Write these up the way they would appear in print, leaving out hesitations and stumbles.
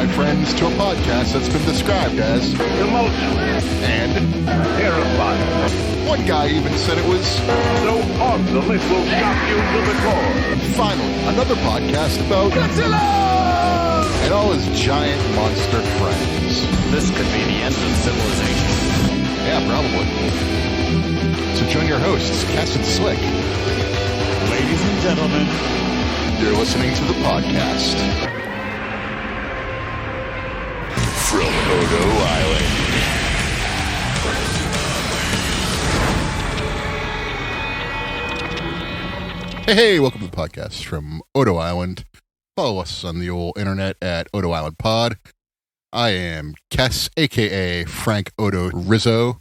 my friends, to a podcast that's been described as emotional and terrifying. One guy even said it was So awesome it will shock you to the core. finally another podcast about Godzilla and all his giant monster friends. This could be the end of civilization. Yeah, probably. So join your hosts, KES and Slick. Ladies and gentlemen, You're listening to the podcast. From Odo Island. Hey, welcome to the podcast from Odo Island. Follow us on the old internet at Odo Island Pod. I am KES, aka Frank Odo Rizzo.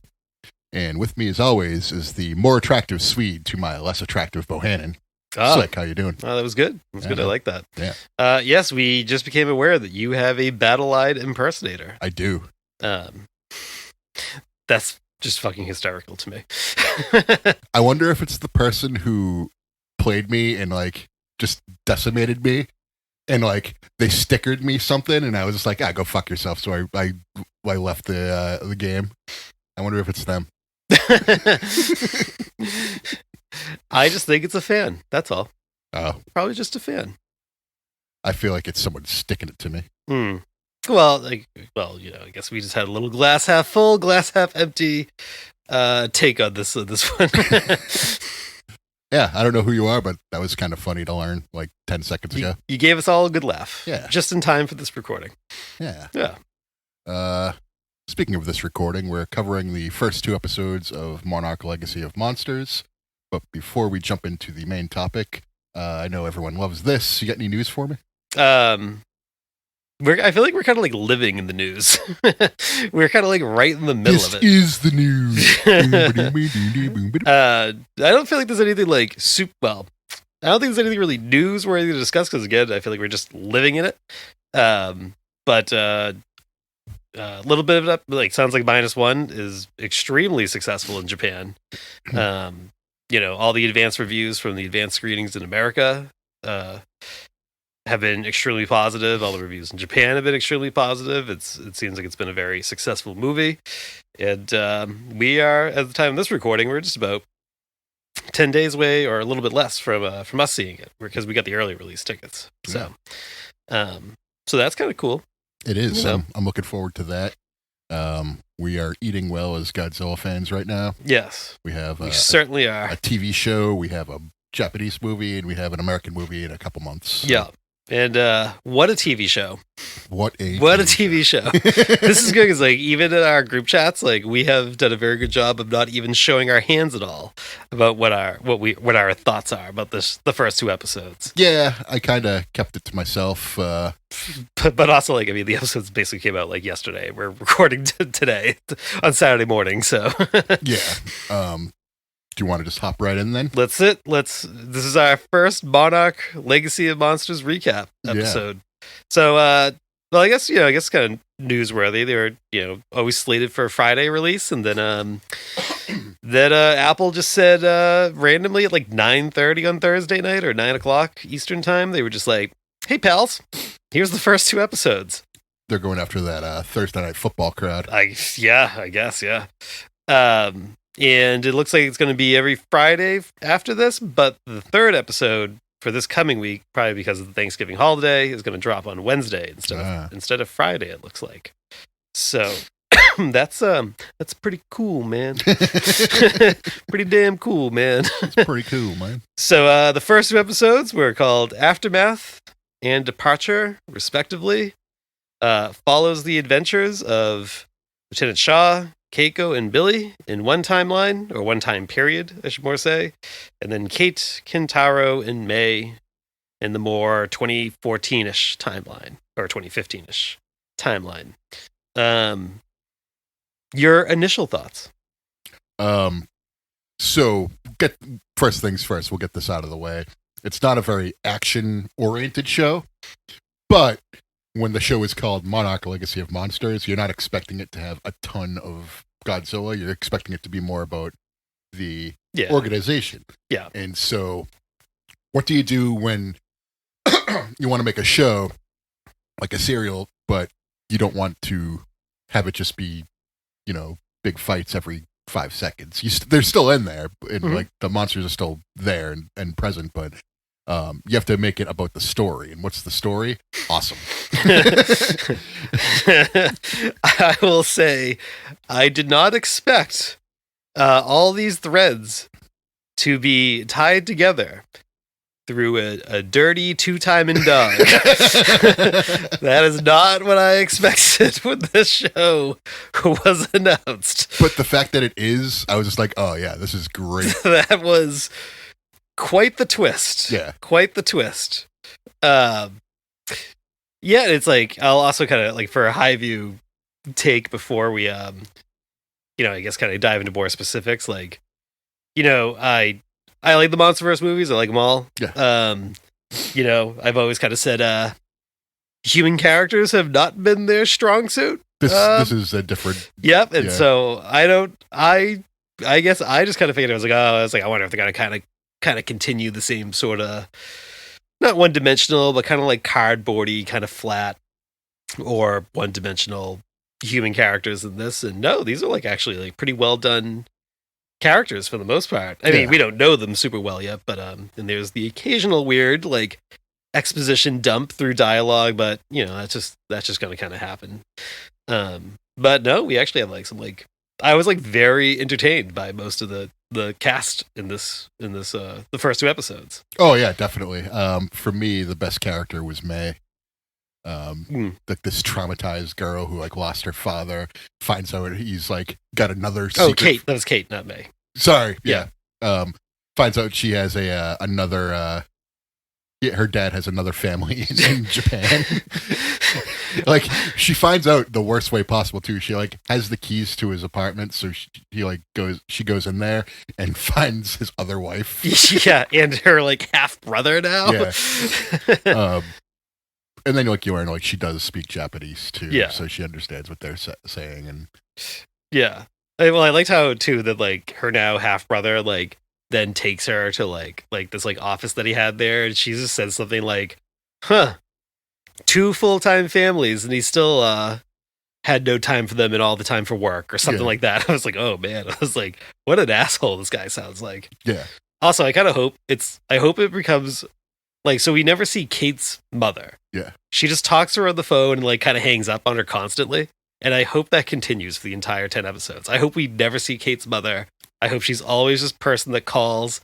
And with me, as always, is the more attractive Swede to my less attractive Bohannon. Slick, how you doing? Oh, that was good. That was good. I like that. Yeah. Yes, we just became aware that you have a battle-eyed impersonator. I do. That's just fucking hysterical to me. I wonder if it's the person who played me and, like, just decimated me. And, like, they stickered me something, and I was just like, go fuck yourself. So I left the game. I wonder if it's them. I just think it's a fan. That's all. Oh. Probably just a fan. I feel like it's someone sticking it to me. Well, I guess we just had a little glass half full, glass half empty take on this one. Yeah, I don't know who you are, but that was kind of funny to learn like 10 seconds ago. You gave us all a good laugh. Yeah. Just in time for this recording. Yeah. Yeah. Speaking of this recording, we're covering the first 2 episodes of Monarch Legacy of Monsters. But before we jump into the main topic, I know everyone loves this. You got any news for me? I feel like we're kind of like living in the news. We're kind of like right in the middle of it. This is the news. I don't feel like there's anything like super. Well, I don't think there's anything really newsworthy to discuss because again, I feel like we're just living in it. But a little bit of it, like sounds like -1 is extremely successful in Japan. All the advanced reviews from the advanced screenings in America have been extremely positive. All the reviews in Japan have been extremely positive. It seems like it's been a very successful movie. And we are, at the time of this recording, we're just about 10 days away or a little bit less from us seeing it because we got the early release tickets. So, so that's kind of cool. It is. I'm looking forward to that. We are eating well as Godzilla fans right now. Yes. We certainly are. A TV show, we have a Japanese movie, and we have an American movie in a couple months. So. Yeah. And what a TV show. What a TV show. This is good because like even in our group chats, like we have done a very good job of not even showing our hands at all about what our thoughts are about the first 2 episodes. Yeah, I kind of kept it to myself. But also like the episodes basically came out like yesterday. We're recording today on Saturday morning, so yeah. Do you want to just hop right in then? This is our first Monarch Legacy of Monsters recap episode. Yeah. So, I guess kind of newsworthy. They were, always slated for a Friday release. And then, Apple just said, randomly at like 9:30 on Thursday night or 9:00 Eastern time, they were just like, hey pals, here's the first 2 episodes. They're going after that, Thursday night football crowd. I guess. Yeah. And it looks like it's going to be every Friday after this, but the 3rd episode for this coming week, probably because of the Thanksgiving holiday, is going to drop on Wednesday instead of Friday, it looks like. So that's pretty cool, man. Pretty damn cool, man. It's pretty cool, man. So the first 2 episodes were called Aftermath and Departure, respectively. Follows the adventures of Lieutenant Shaw, Keiko and Billy in one timeline, or one time period, I should more say. And then Kate, Kentaro, and May in the more 2014-ish timeline, or 2015-ish timeline. Your initial thoughts? So, first things first, we'll get this out of the way. It's not a very action-oriented show, but when the show is called Monarch Legacy of Monsters, you're not expecting it to have a ton of Godzilla. You're expecting it to be more about the organization. Yeah. And so what do you do when you want to make a show, like a serial but you don't want to have it just be, big fights every 5 seconds. They're still in there, and like the monsters are still there and present, but you have to make it about the story. And what's the story? Awesome. I will say, I did not expect all these threads to be tied together through a dirty 2-timing dog. That is not what I expected when this show was announced. But the fact that it is, I was just like, oh yeah, this is great. That was quite the twist. Yeah. Quite the twist. Yeah, it's like, I'll also kind of, like, for a high view take before we, I guess kind of dive into more specifics, like, I like the Monsterverse movies. I like them all. Yeah. I've always kind of said human characters have not been their strong suit. This is a different. Yep. And so I guess I just kind of figured, I wonder if they're going to kind of continue the same sort of, not one-dimensional, but kind of like cardboardy, kind of flat or one-dimensional human characters in this. And no, these are like actually like pretty well done characters for the most part. I mean, we don't know them super well yet, but and there's the occasional weird like exposition dump through dialogue, but that's just going to kind of happen. But no, we actually have like some like, I was like very entertained by most of the cast in this the first 2 episodes. Oh yeah, definitely. For me, the best character was May. Like this traumatized girl who like lost her father, finds out he's like got another secret. Kate. That was Kate, not May. Sorry. Yeah. Finds out she has another her dad has another family in Japan. Like she finds out the worst way possible too. She like has the keys to his apartment, so she goes in there and finds his other wife. Yeah, and her like half brother now. Yeah. And then like you learn like she does speak Japanese too. Yeah. So she understands what they're saying. And yeah. Well, I liked how too that like her now half brother like then takes her to like this like office that he had there, and she just says something like, 2 full-time families, and he still had no time for them and all the time for work or something like that. I was like, oh man, I was like, what an asshole this guy sounds like. Yeah. Also, I kind of hope it becomes like, so we never see Kate's mother. Yeah. She just talks to her on the phone and like kind of hangs up on her constantly. And I hope that continues for the entire 10 episodes. I hope we never see Kate's mother. I hope she's always this person that calls,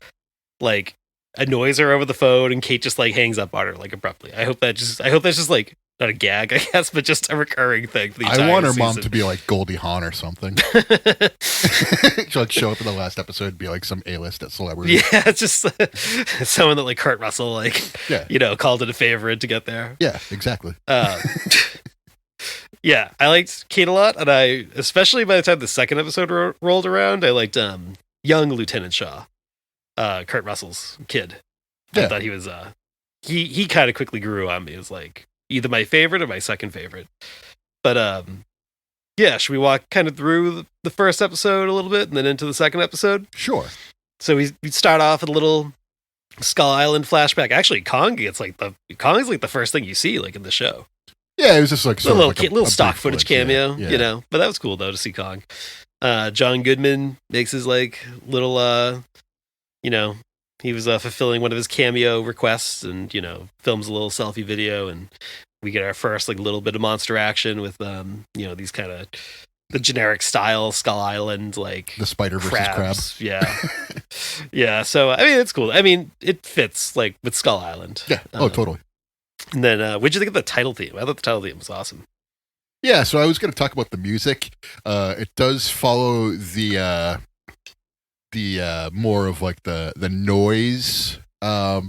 like, annoys her over the phone, and Kate just like hangs up on her like abruptly. I hope that's just like not a gag, I guess, but just a recurring thing for the entire I want her season. mom to be like Goldie Hawn or something. She'll like show up in the last episode and be like some A-list celebrity. Yeah, it's just someone that like Kurt Russell like called it a favor to get there. Yeah, exactly. Yeah, I liked Kate a lot, and I, especially by the time the second episode rolled around, I liked young Lieutenant Shaw, Kurt Russell's kid. Yeah. I thought he was he kind of quickly grew on me as like either my favorite or my second favorite. But yeah, should we walk kind of through the first episode a little bit and then into the second episode? Sure. So we start off with a little Skull Island flashback. Actually, Kong is like the first thing you see like in the show. Yeah, it was just like a little a stock brief footage glimpse, cameo, yeah. But that was cool though to see Kong. John Goodman makes his like little, he was fulfilling one of his cameo requests, and films a little selfie video, and we get our first like little bit of monster action with these kind of the generic style Skull Island like the spider versus crab. Yeah, yeah. So I mean, it's cool. I mean, it fits like with Skull Island. Yeah. Oh, totally. And then, what'd you think of the title theme? I thought the title theme was awesome. Yeah, so I was going to talk about the music. It does follow the more of like the noise and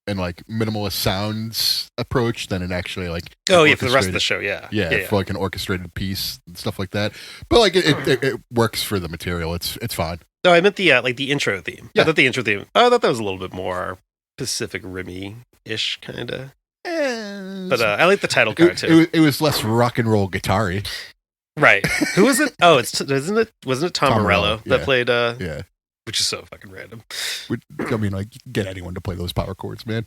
like minimalist sounds approach than it actually like. Oh yeah, for the rest of the show, yeah. For like an orchestrated piece and stuff like that. But like it works for the material. It's fine. No, I meant the intro theme. Yeah. I thought the intro theme. I thought that was a little bit more Pacific Rim-y-ish kind of. But I like the title card too. It was less rock and roll guitar-y. Right. Who was it? Oh, wasn't it Tom Morello that played? Yeah. which is so fucking random. I mean, like, you can get anyone to play those power chords, man.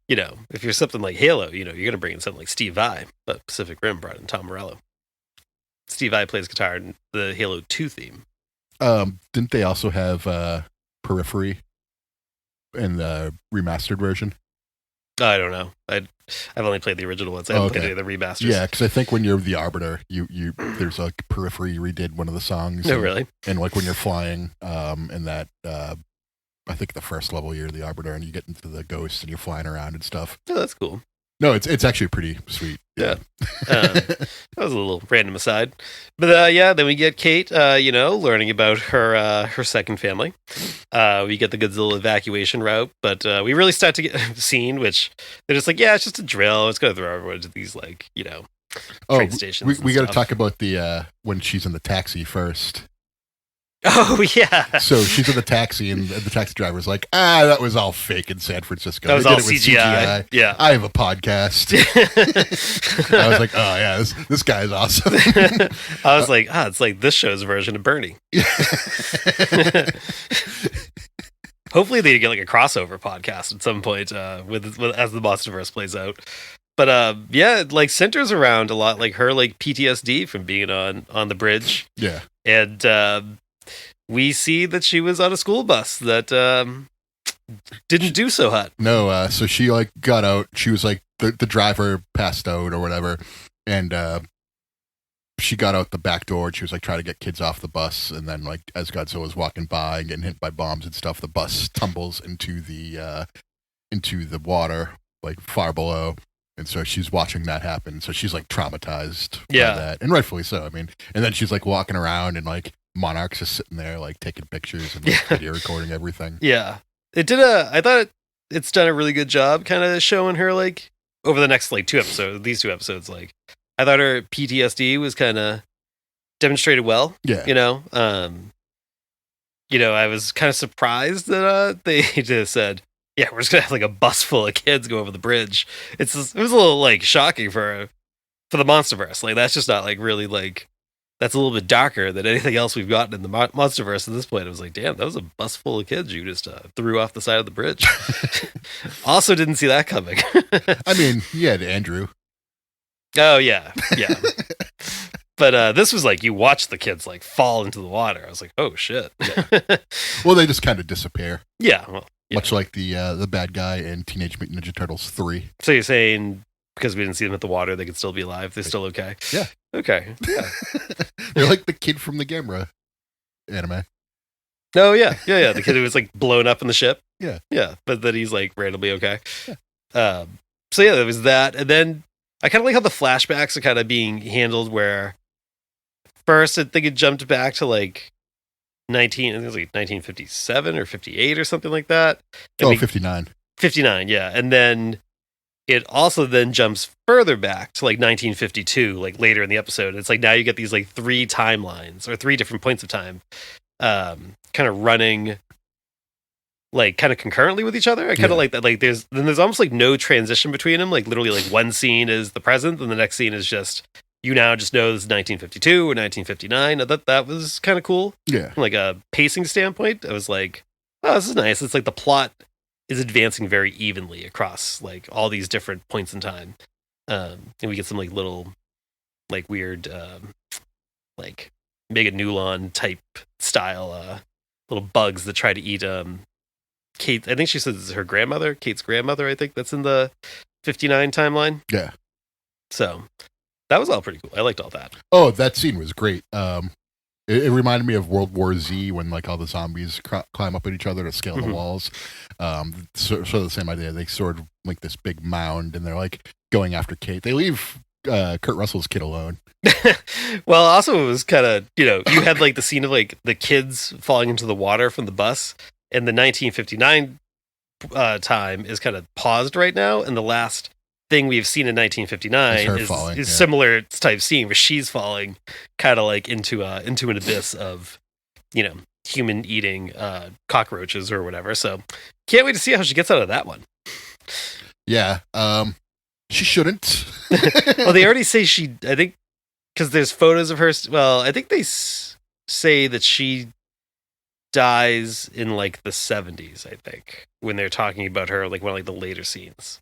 You know, if you're something like Halo, you know, you're gonna bring in something like Steve Vai, but Pacific Rim brought in Tom Morello. Steve Vai plays guitar in the Halo 2 theme. Didn't they also have Periphery in the remastered version? I don't know. I've only played the original ones. I haven't played any of the remasters. Yeah, because I think when you're the Arbiter, you there's like Periphery redid one of the songs. No, really? And like when you're flying, in that I think the first level you're the Arbiter and you get into the Ghost and you're flying around and stuff. Oh, that's cool. No, it's actually pretty sweet. Yeah. That was a little random aside. But yeah, then we get Kate, you know, learning about her second family. We get the Godzilla evacuation route, but we really start to get a scene, which they're just like, yeah, it's just a drill. It's going to throw everyone to these, like, you know, train stations. We got to talk about the when she's in the taxi first. Oh, yeah. So she's in the taxi, and the taxi driver's like, that was all fake in San Francisco. That was all CGI. Yeah. I have a podcast. I was like, oh, yeah, this guy's awesome. I was like, it's like this show's version of Bernie. Hopefully they get like a crossover podcast at some point with as the Monsterverse plays out. But yeah, it like centers around a lot like her like PTSD from being on the bridge. Yeah. And we see that she was on a school bus that didn't do so hot. No, so she like got out. She was like the driver passed out or whatever, and she got out the back door. And she was like trying to get kids off the bus, and then like as Godzilla was walking by and getting hit by bombs and stuff, the bus tumbles into the water like far below. And so she's watching that happen. So she's like traumatized by that, and rightfully so. I mean, and then she's like walking around and like Monarch's just sitting there like taking pictures and like, video recording everything. Yeah, I thought it's done a really good job kind of showing her like over the next like these two episodes, like I thought her PTSD was kind of demonstrated well. Yeah. You know, I was kind of surprised that they just said, yeah, we're just gonna have like a bus full of kids go over the bridge. It was a little like shocking for the Monsterverse. Like that's just not like really like that's a little bit darker than anything else we've gotten in the Monsterverse at this point. It was like, damn, that was a bus full of kids you just threw off the side of the bridge. Also, didn't see that coming. I mean, you had Andrew. Oh yeah. But this was like you watch the kids like fall into the water. I was like, oh shit. Yeah. Well, they just kind of disappear. Yeah. Well. Yeah. Much like the bad guy in Teenage Mutant Ninja Turtles 3. So you're saying because we didn't see them at the water, they could still be alive? They're still okay? Yeah. Okay. Yeah. They're like the kid from the Gamera anime. Oh, yeah. The kid who was like blown up in the ship. Yeah. Yeah. But then he's like randomly okay. Yeah. So yeah, there was that. And then I kind of like how the flashbacks are kind of being handled where first I think it jumped back to like I think it was like 1957 or 58 or something like that. 59. 59, yeah. And then it also then jumps further back to like 1952, like later in the episode. It's like now you get these like three timelines or three different points of time kind of running like kind of concurrently with each other. I kind of like that. Like there's almost like no transition between them. Like literally like one scene is the present and the next scene is just you now just know this is 1952 or 1959. I thought that was kind of cool. Yeah. From like a pacing standpoint, I was like, oh, this is nice. It's like the plot is advancing very evenly across like all these different points in time. And we get some like little like weird like Mega Nulon type style little bugs that try to eat Kate. I think she says it's her grandmother, Kate's grandmother, I think that's in the 59 timeline. Yeah. So that was all pretty cool. I liked all that. Oh, that scene was great. It reminded me of World War Z when like all the zombies climb up at each other to scale the walls. So the same idea. They sort of like this big mound and they're like going after Kate. They leave Kurt Russell's kid alone. Well, also it was kind of, you had like the scene of like the kids falling into the water from the bus, and the 1959 time is kind of paused right now, and the last thing we've seen in 1959 is similar type scene where she's falling kind of like into an abyss of human eating cockroaches or whatever. So can't wait to see how she gets out of that one. Yeah. She shouldn't. Well, they already say I think because there's photos of her. Well, I think say that she dies in like the 70s, I think, when they're talking about her, like one of like the later scenes.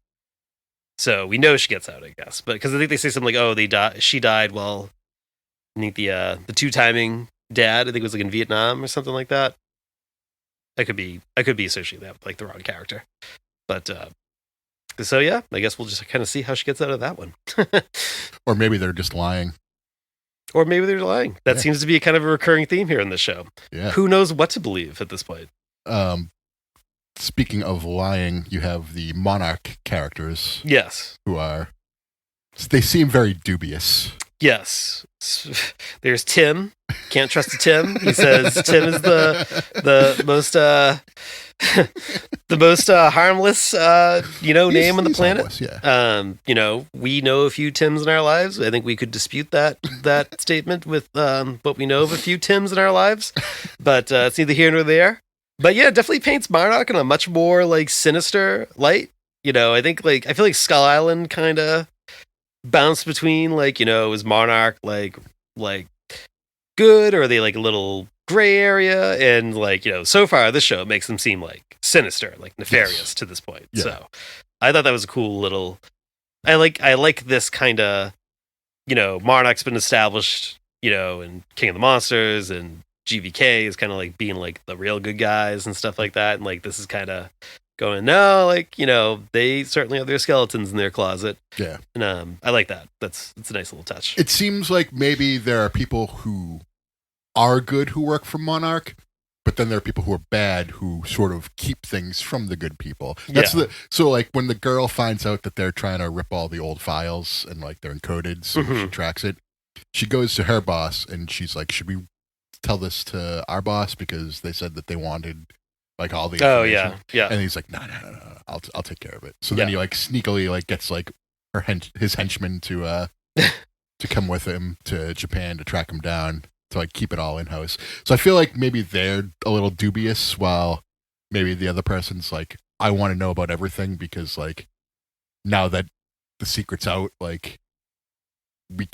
So we know she gets out, I guess. But because I think they say something like, oh, she died while I think the two-timing dad, I think it was like in Vietnam or something like that. I could be associating that with like the wrong character. But so yeah, I guess we'll just kind of see how she gets out of that one. Or maybe they're just lying. Or maybe they're lying. That Yeah. seems to be a kind of a recurring theme here in this show. Yeah. Who knows what to believe at this point? Speaking of lying, you have the Monarch characters Yes. who they seem very dubious. Yes. There's Tim. Can't trust a Tim. He says Tim is the most the most harmless name on the He's planet. harmless, yeah. We know a few Tims in our lives. I think we could dispute that statement with what we know of a few Tims in our lives, but it's neither here nor there. But yeah, it definitely paints Monarch in a much more like sinister light. I think I feel like Skull Island kind of bounced between is Monarch like good, or are they like a little gray area? And so far this show makes them seem like sinister, like nefarious. Yes. To this point. Yeah. So I thought that was a cool little. I like this kind of Monarch's been established in King of the Monsters, and GVK is kind of like being like the real good guys and stuff like that, and like this is kind of going, no, they certainly have their skeletons in their closet. Yeah. And I like that. It's a nice little touch. It seems like maybe there are people who are good who work for Monarch, but then there are people who are bad who sort of keep things from the good people. So like when the girl finds out that they're trying to rip all the old files and like they're encoded, so she tracks it. She goes to her boss and she's like, should we tell this to our boss because they said that they wanted like all the information. Oh yeah. And he's like, no, I'll take care of it. So then he like sneakily like gets like his henchman to come with him to Japan to track him down, to like keep it all in house. So I feel like maybe they're a little dubious, while maybe the other person's like, I want to know about everything because like now that the secret's out, like we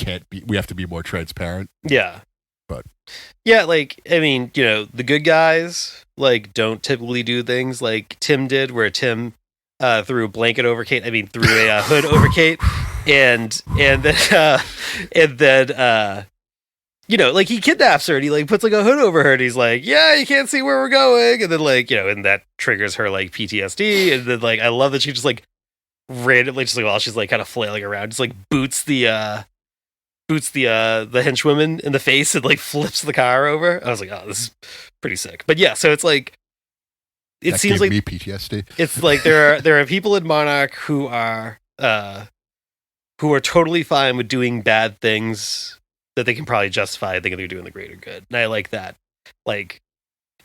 have to be more transparent. Yeah. But yeah, the good guys don't typically do things like Tim did, where Tim threw a blanket over Kate. Threw a hood over Kate, and then he kidnaps her and he puts a hood over her and he's like, yeah, you can't see where we're going, and then and that triggers her PTSD, and then I love that she just randomly while she's kind of flailing around just boots the henchwoman in the face and flips the car over. I was like, oh, this is pretty sick. But yeah, so it's it that seems gave like me PTSD. It's there are people in Monarch who are totally fine with doing bad things that they can probably justify thinking they're doing the greater good. And I like that,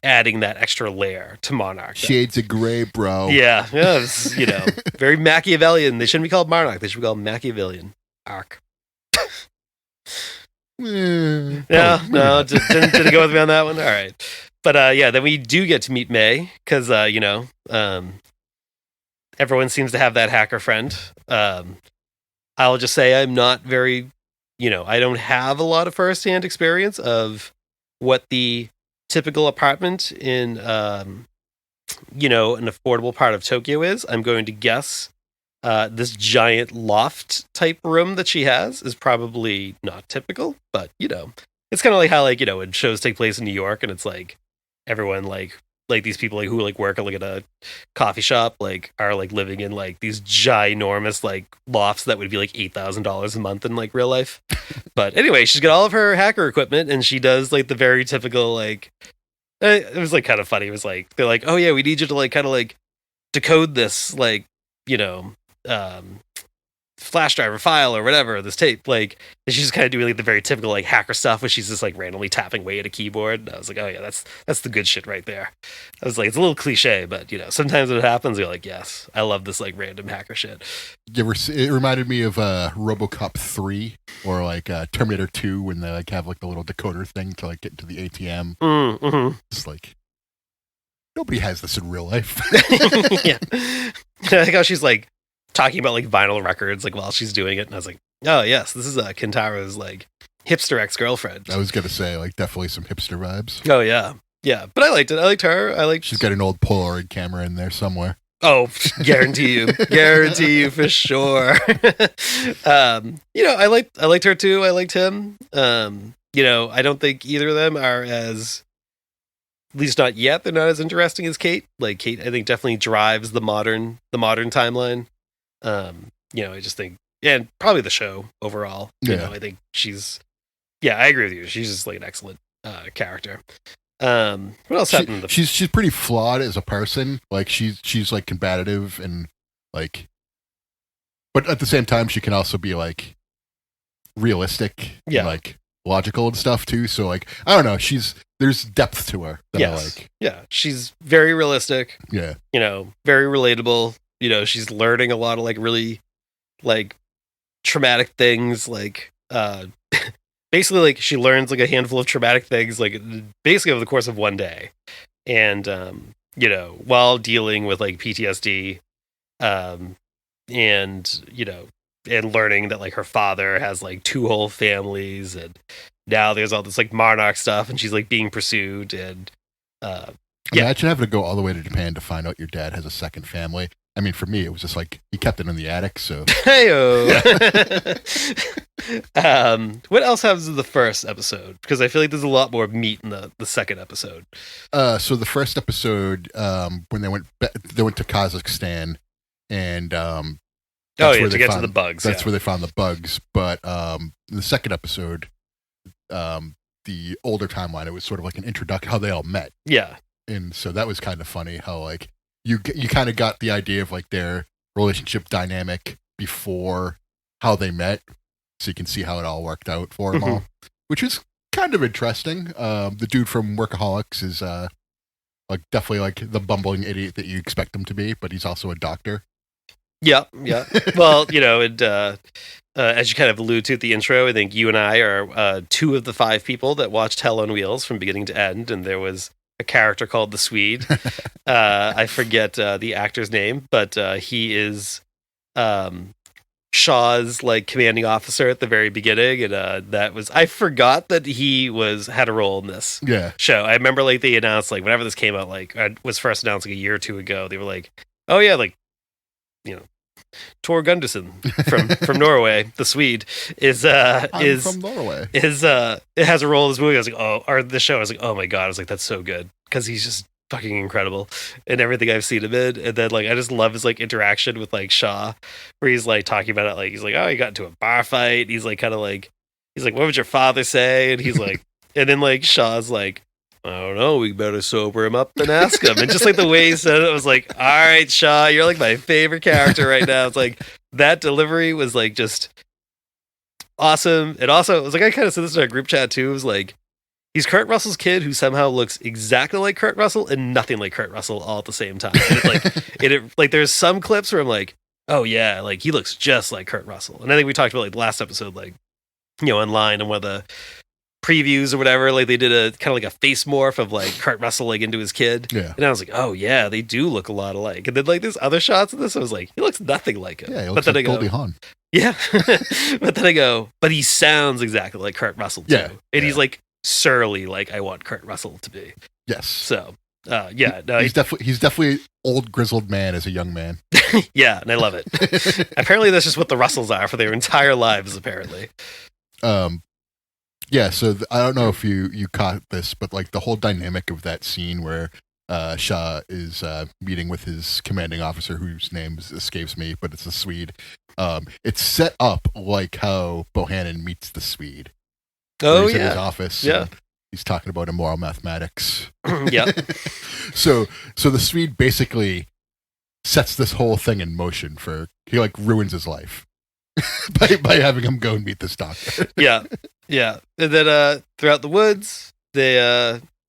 adding that extra layer to Monarch. Shades of gray, bro. Yeah, it's, very Machiavellian. They shouldn't be called Monarch. They should be called Machiavellian. Arc. No, didn't go with me on that one. All right, but then we do get to meet May because everyone seems to have that hacker friend. I'll just say I'm not very, I don't have a lot of firsthand experience of what the typical apartment in an affordable part of Tokyo is. I'm going to guess this giant loft type room that she has is probably not typical, but it's kind of like how when shows take place in New York and it's everyone these people who work at a coffee shop are living in these ginormous lofts that would be $8,000 a month in real life. But anyway, she's got all of her hacker equipment and she does the very typical it was kind of funny. It was they're oh yeah, we need you to kind of decode this flash drive or file or whatever, this tape, and she's just kind of doing the very typical hacker stuff where she's just randomly tapping away at a keyboard. And I was oh yeah, that's the good shit right there. I was it's a little cliche, but sometimes when it happens you're yes, I love this random hacker shit. It reminded me of RoboCop 3 or Terminator 2 when they have the little decoder thing to get into the ATM. Mm-hmm. It's nobody has this in real life. Yeah. I like how she's talking about vinyl records while she's doing it, and I was oh yes, this is Kintaro's hipster ex-girlfriend. I was gonna say, like, definitely some hipster vibes. Oh yeah, yeah. But I liked it. I liked her. She's got an old Polaroid camera in there somewhere. Oh, guarantee you for sure. I liked her too. I liked him. I don't think either of them are as, at least not yet, they're not as interesting as Kate. Like Kate, I think definitely drives the modern timeline. I just think, and probably the show overall. Yeah. I think I agree with you. She's just like an excellent character. What else happened? She's pretty flawed as a person. Like she's like combative and like, but at the same time she can also be like realistic, and, like logical and stuff too. So like I don't know, there's depth to her that I like. Yeah, she's very realistic. Yeah, very relatable. She's learning a lot of like really like traumatic things. Like basically, like she learns like a handful of traumatic things, like basically over the course of one day, and while dealing with like PTSD, and and learning that like her father has like 2 whole families, and now there's all this like Monarch stuff, and she's like being pursued, and imagine having to go all the way to Japan to find out your dad has a second family. I mean, for me, it was just like he kept it in the attic. So, hey-o. What else happens in the first episode? Because I feel like there's a lot more meat in the second episode. So the first episode, when they went to Kazakhstan, and to get to the bugs. That's where they found the bugs. But the second episode, the older timeline, it was sort of like an introduction how they all met. Yeah, and so that was kind of funny how like. You kind of got the idea of like their relationship dynamic before how they met, so you can see how it all worked out for them all, which is kind of interesting. The dude from Workaholics is like definitely like the bumbling idiot that you expect him to be, but he's also a doctor. Yeah. Well, as you kind of allude to at the intro, I think you and I are 2 of the 5 people that watched Hell on Wheels from beginning to end, and there was a character called the Swede. I forget the actor's name, but he is Shaw's like commanding officer at the very beginning, and I forgot that he had a role in this show. I remember like they announced like whenever this came out, like was first announced like a year or 2 ago, they were like, oh yeah, like Tor Gunderson from Norway, the Swede, is from Norway. It has a role in this movie. I was like, or the show. I was like, oh my god! I was like, that's so good because he's just fucking incredible in everything I've seen him in. And then like I just love his like interaction with like Shaw, where he's like talking about it, like he's like, oh, he got into a bar fight. He's like kind of like what would your father say? And he's like, and then like Shaw's like, I don't know, we better sober him up and ask him. And just like the way he said it, I was like, all right, Shaw, you're like my favorite character right now. It's like that delivery was like just awesome. And also, it was like I kind of said this in our group chat too. It was like he's Kurt Russell's kid who somehow looks exactly like Kurt Russell and nothing like Kurt Russell all at the same time. And like there's some clips where I'm like, oh yeah, like he looks just like Kurt Russell. And I think we talked about like the last episode, like online and one of the previews or whatever, like they did a kind of like a face morph of like Kurt Russell like into his kid. Yeah. And I was like, oh yeah, they do look a lot alike. And then like there's other shots of this, I was like, he looks nothing like him. Yeah, he looks like Goldie Hawn. Yeah. But then I go, but he sounds exactly like Kurt Russell too. Yeah. And he's like surly like I want Kurt Russell to be. Yes. So he's definitely old grizzled man as a young man. Yeah, and I love it. Apparently that's just what the Russells are for their entire lives, apparently. Yeah, so I don't know if you caught this, but like the whole dynamic of that scene where Shaw is meeting with his commanding officer, whose name escapes me, but it's a Swede. It's set up like how Bohannon meets the Swede. Oh, he's yeah. in his office. Yeah. He's talking about immoral mathematics. Yeah. So the Swede basically sets this whole thing in motion he like ruins his life by having him go and meet this doctor. Yeah. And then throughout the woods, they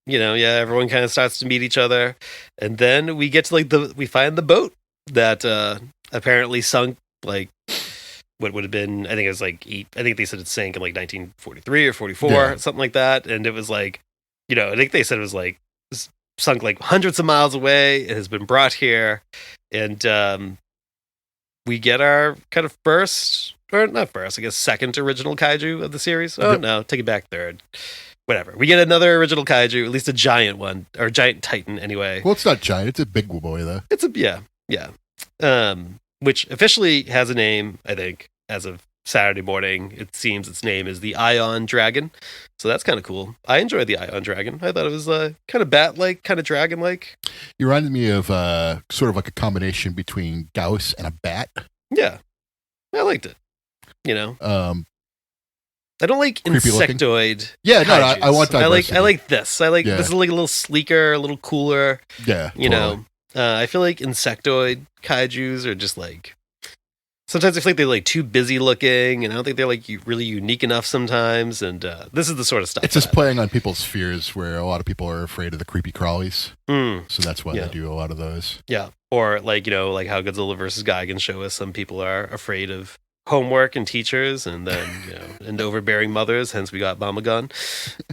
everyone kind of starts to meet each other, and then we get to we find the boat that apparently sunk like what would have been, I think it was like I think they said it sank in like 1943 or 44, something like that, and it was like I think they said it was like sunk like hundreds of miles away. It has been brought here, and we get our kind of first or not first, I guess second original kaiju of the series. Oh Yep. no, take it back, third. Whatever. We get another original kaiju, at least a giant one, or giant titan anyway. Well, it's not giant. It's a big boy, though. It's yeah. Which officially has a name, I think, as of Saturday morning. It seems its name is the Ion Dragon. So that's kind of cool. I enjoyed the Ion Dragon. I thought it was kind of bat-like, kind of dragon-like. You reminded me of sort of like a combination between Gauss and a bat. Yeah. I liked it. You know? I don't like Creepy looking. insectoid. Yeah, no, I kaijus. want diversity. I like this. I like Yeah. this is like a little sleeker, a little cooler. Yeah, You know, I feel like insectoid kaijus are just like sometimes I feel like they're like too busy looking, and I don't think they're like really unique enough sometimes. And this is the sort of stuff. It's just playing on people's fears, where a lot of people are afraid of the creepy crawlies. So that's why Yeah. they do a lot of those. Yeah, or like like how Godzilla versus Gigan show us. Some people are afraid of homework and teachers, and then and overbearing mothers. Hence, we got Mama Gun.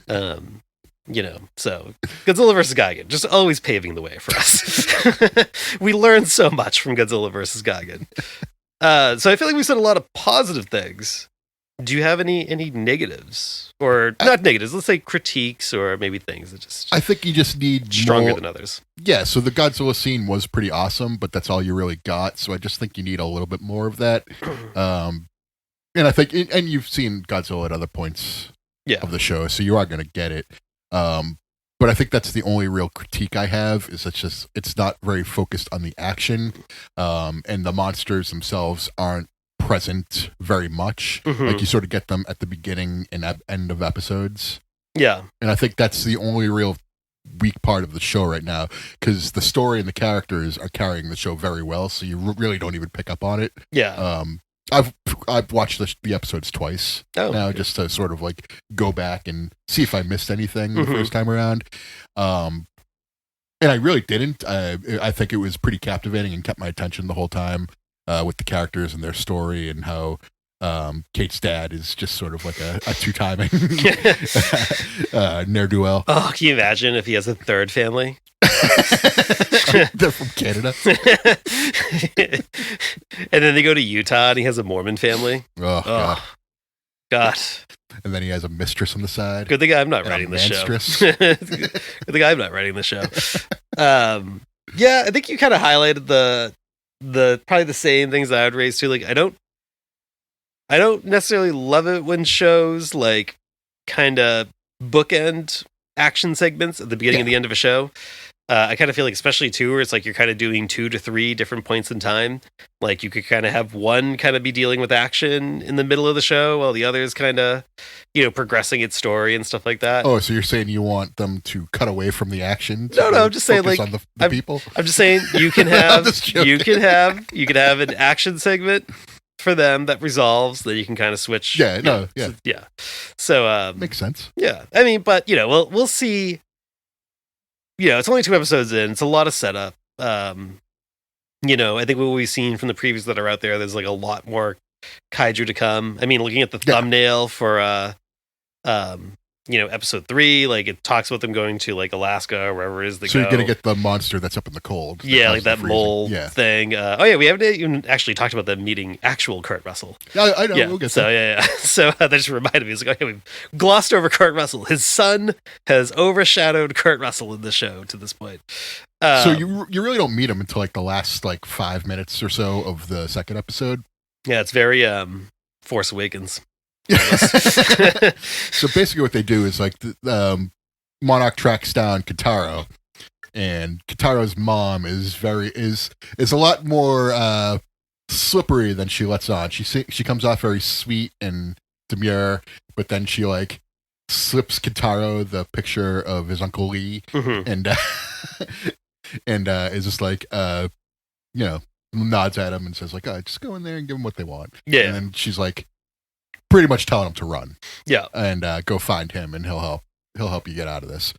So Godzilla versus Gigan, just always paving the way for us. We learned so much from Godzilla versus Gigan. So I feel like we said a lot of positive things. Do you have any negatives, or not negatives? Let's say critiques, or maybe things that just I think you just need stronger more, than others. Yeah, so the Godzilla scene was pretty awesome, but that's all you really got. So I just think you need a little bit more of that. And I think, and you've seen Godzilla at other points of the show, so you are going to get it. But I think that's the only real critique I have, is it's not very focused on the action, and the monsters themselves aren't present very much. Like you sort of get them at the beginning and end of episodes. Yeah. And I think that's the only real weak part of the show right now, because the story and the characters are carrying the show very well, so you really don't even pick up on it. Yeah. I've watched the episodes twice now, just to sort of like go back and see if I missed anything the first time around. And I really didn't. I think it was pretty captivating and kept my attention the whole time, with the characters and their story, and how Kate's dad is just sort of like a two-timing ne'er-do-well. Oh, can you imagine if he has a third family? They're from Canada. And then they go to Utah and he has a Mormon family. Oh, God. And then he has a mistress on the side. Good thing I'm not And a writing the show. manstress. Good thing I'm not writing the show. Yeah, I think you kind of highlighted the probably the same things that I would raise too. Like I don't necessarily love it when shows like kind of bookend action segments at the beginning and the end of a show. I kind of feel like, especially too, where it's like you're kind of doing 2 to 3 different points in time. Like you could kind of have one kind of be dealing with action in the middle of the show, while the other is kind of, progressing its story and stuff like that. Oh, so you're saying you want them to cut away from the action? No, I'm just saying, like, on the people. I'm just saying you can have you can have an action segment for them that resolves, then you can kind of switch. Yeah. So Makes sense. yeah, I mean, but we'll see. It's only 2 episodes in. It's a lot of setup. I think what we've seen from the previews that are out there's like a lot more kaiju to come. I mean, looking at the thumbnail for episode 3, like it talks about them going to like Alaska or wherever it is they go. So you're gonna get the monster that's up in the cold. Yeah, like that freezing. mole thing. We haven't even actually talked about them meeting actual Kurt Russell. I know. Yeah. We'll get So there. So that just reminded me. It's like, we've glossed over Kurt Russell. His son has overshadowed Kurt Russell in the show to this point. So you really don't meet him until like the last 5 minutes or so of the second episode. Yeah, it's very Force Awakens. So basically what they do is like Monarch tracks down Kitaro, and Kitaro's mom is a lot more slippery than she lets on. She comes off very sweet and demure, but then she like slips Kitaro the picture of his Uncle Lee, and is just like nods at him and says like, just go in there and give them what they want. Yeah. And then she's like pretty much telling him to run. Yeah. And go find him, and he'll help you get out of this.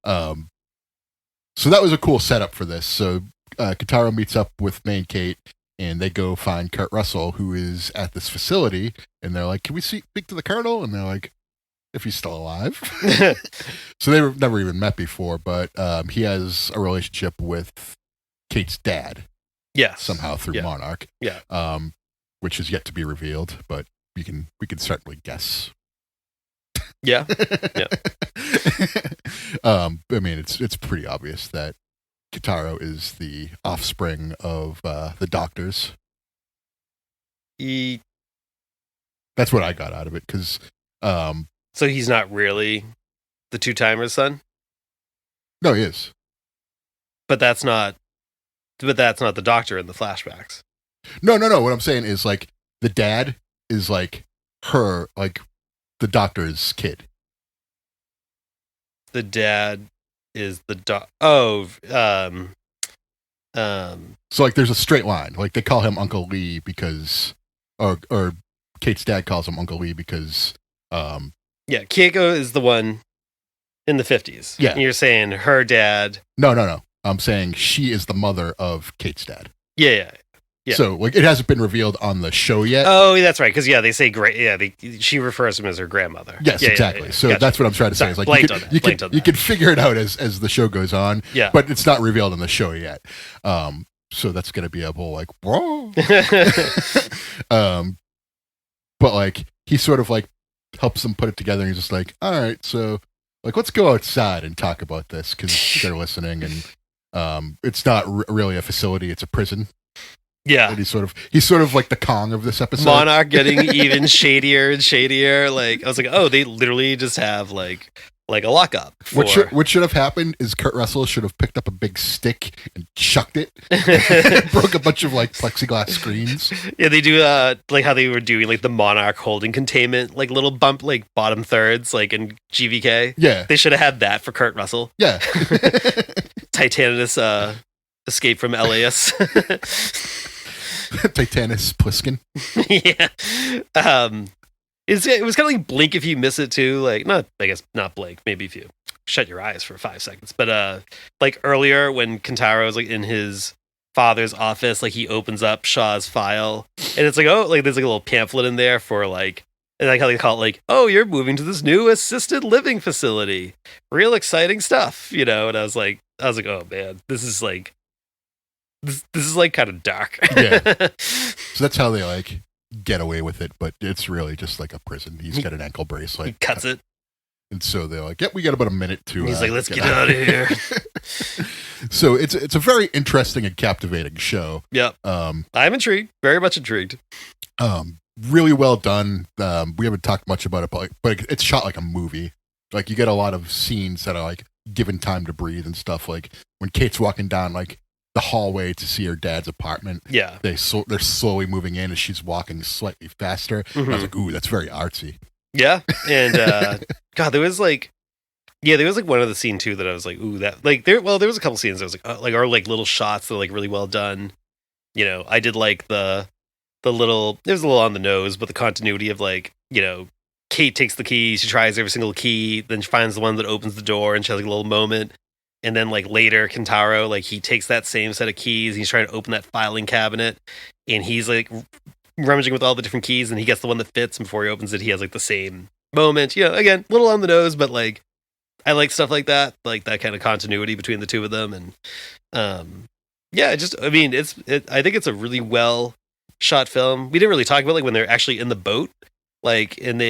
So that was a cool setup for this. So Kitaro meets up with May and Kate, and they go find Kurt Russell, who is at this facility, and they're like, can we speak to the Colonel? And they're like, if he's still alive. So they were never even met before, but he has a relationship with Kate's dad. Yes. Somehow through Monarch. Yeah. which is yet to be revealed, but we can certainly guess. Yeah. Yeah. I mean, it's pretty obvious that Kitaro is the offspring of the doctors. That's what I got out of it, because So he's not really the two-timer's son? no, he is. But that's not the doctor in the flashbacks. No. What I'm saying is, like, the dad is like her, like the doctor's kid. The dad is the So, like, there's a straight line. Like, they call him Uncle Lee because, or Kate's dad calls him Uncle Lee because, yeah, Keiko is the one in the 50s. Yeah. And you're saying her dad. No. I'm saying she is the mother of Kate's dad. Yeah. So, like, it hasn't been revealed on the show yet. Oh, that's right. Because they say she refers to him as her grandmother. Yes, exactly. So Gotcha. that's what I'm trying to say. Is like you can figure it out as the show goes on. Yeah. But it's not revealed on the show yet. So that's gonna be a whole like, whoa. But like he sort of like helps them put it together, and he's just like, all right, so like let's go outside and talk about this because they're listening, and it's not really a facility; it's a prison. Yeah. And he's sort of like the Kong of this episode. Monarch getting even shadier and shadier. Like I was like, oh, they literally just have like a lockup. What should have happened is Kurt Russell should have picked up a big stick and chucked it, broke a bunch of like plexiglass screens. Yeah, they do like how they were doing like the Monarch holding containment, like little bump, like bottom thirds, like in GVK. Yeah, they should have had that for Kurt Russell. Yeah, Titanus escape from LAS. Titanus Pliskin. Yeah. It was kind of like Blink if you miss it too. Like, not Blink. Maybe if you shut your eyes for 5 seconds. But like earlier when Kentaro is like in his father's office, like he opens up Shaw's file, and it's like, oh, like there's like a little pamphlet in there for like, and like how they call it, like, oh, you're moving to this new assisted living facility. Real exciting stuff, you know. And I was like, oh man, this is like kind of dark. Yeah. So that's how they like get away with it, but it's really just like a prison. He's got an ankle bracelet. He cuts it. And so they're like, yep, we got about a minute to... He's like, let's get out of here. So it's a very interesting and captivating show. Yep. I'm intrigued. Very much intrigued. Really well done. We haven't talked much about it, but it's shot like a movie. Like, you get a lot of scenes that are like given time to breathe and stuff. Like when Kate's walking down like the hallway to see her dad's apartment. Yeah. They're slowly moving in as she's walking slightly faster. Mm-hmm. I was like, ooh, that's very artsy. Yeah. And God, there was like one other scene too that I was like, ooh, that like there was a couple scenes I was like, oh, like, or like little shots that are like really well done. You know, I did like the little, it was a little on the nose, but the continuity of like, you know, Kate takes the key, she tries every single key, then she finds the one that opens the door, and she has like a little moment. And then like later, Kentaro, like he takes that same set of keys, and he's trying to open that filing cabinet, and he's like rummaging with all the different keys, and he gets the one that fits, and before he opens it, he has like the same moment. You know, again, a little on the nose, but like I like stuff like that kind of continuity between the two of them. And yeah, I think it's a really well shot film. We didn't really talk about like when they're actually in the boat, like, and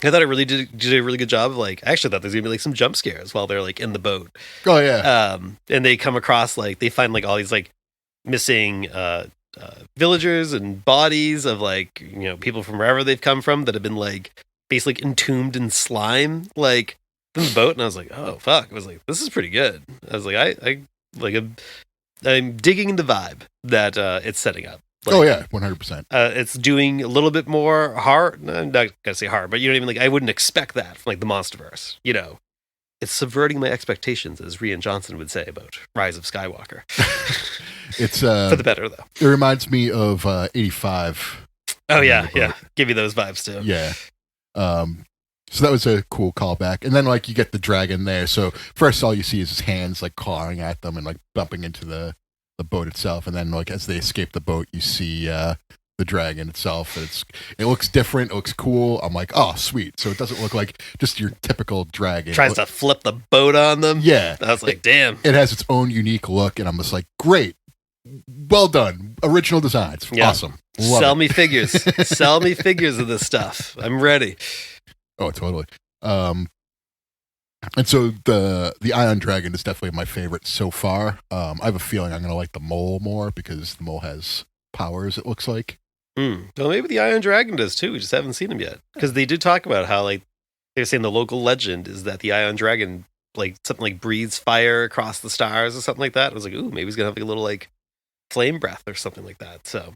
I thought it really did a really good job of like, I actually thought there's gonna be like some jump scares while they're like in the boat. Oh yeah. And they come across like, they find like all these like missing villagers and bodies of like, you know, people from wherever they've come from that have been like basically entombed in slime, like in the boat. And I was like, oh fuck. I was like, this is pretty good. I was like, I'm digging the vibe that it's setting up. Like, oh yeah, 100%. It's doing a little bit more horror. I'm not gonna say horror, but you know what I mean. Like I wouldn't expect that from like the Monsterverse. You know, it's subverting my expectations, as Rian Johnson would say about Rise of Skywalker. It's for the better though. It reminds me of 85. Oh yeah, yeah. Give me those vibes too. Yeah. So that was a cool callback, and then like you get the dragon there. So first, all you see is his hands like clawing at them and like bumping into the boat itself, and then like as they escape the boat, you see the dragon itself. It looks different. It looks cool. I'm like, oh sweet. So it doesn't look like just your typical dragon. Tries to flip the boat on them. Yeah, I was like, damn. It has its own unique look, and I'm just like, great, well done, original designs, yeah. Awesome. Sell me figures. Sell me figures of this stuff. I'm ready. Oh, totally. And so the Ion Dragon is definitely my favorite so far. I have a feeling I'm going to like the mole more because the mole has powers, it looks like. Well, maybe the Iron Dragon does too. We just haven't seen him yet. Because they did talk about how, like, they were saying the local legend is that the Ion Dragon, like, something like breathes fire across the stars or something like that. I was like, ooh, maybe he's going to have like a little, like, flame breath or something like that. So,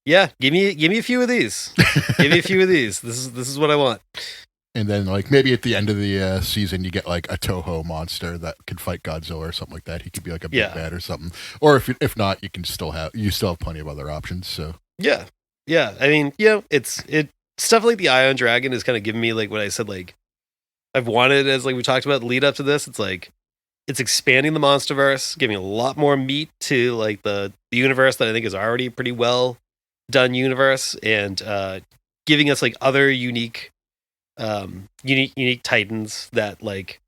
yeah, give me a few of these. Give me a few of these. This is what I want. And then, like, maybe at the end of the season, you get, like, a Toho monster that can fight Godzilla or something like that. He could be, like, a big bad or something. Or if not, you still have plenty of other options, so. Yeah. I mean, it's stuff like the Ion Dragon is kind of giving me, like, what I said, like, I've wanted, as, like, we talked about the lead up to this. It's, like, it's expanding the Monsterverse, giving a lot more meat to, like, the universe that I think is already a pretty well done universe, and giving us, like, other unique titans that, like,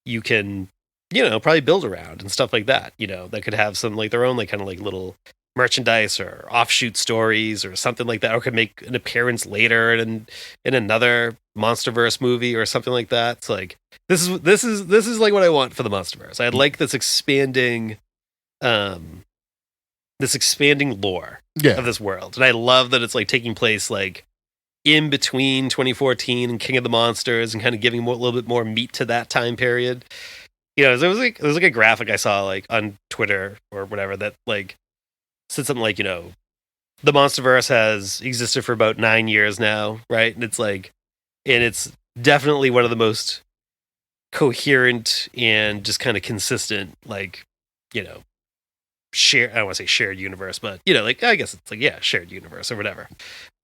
you can, probably build around and stuff like that, that could have some, like, their own, like, kind of like little merchandise or offshoot stories or something like that, or could make an appearance later in another Monsterverse movie or something like that. It's like this is like what I want for the Monsterverse. I like this expanding lore of this world, and I love that it's, like, taking place, like, in between 2014 and King of the Monsters, and kind of giving a little bit more meat to that time period. There was like a graphic I saw, like, on Twitter or whatever that, like, said something like, the Monsterverse has existed for about 9 years now, right? And it's like, and it's definitely one of the most coherent and just kind of consistent, like, I don't want to say shared universe, but, like, I guess it's like, yeah, shared universe or whatever.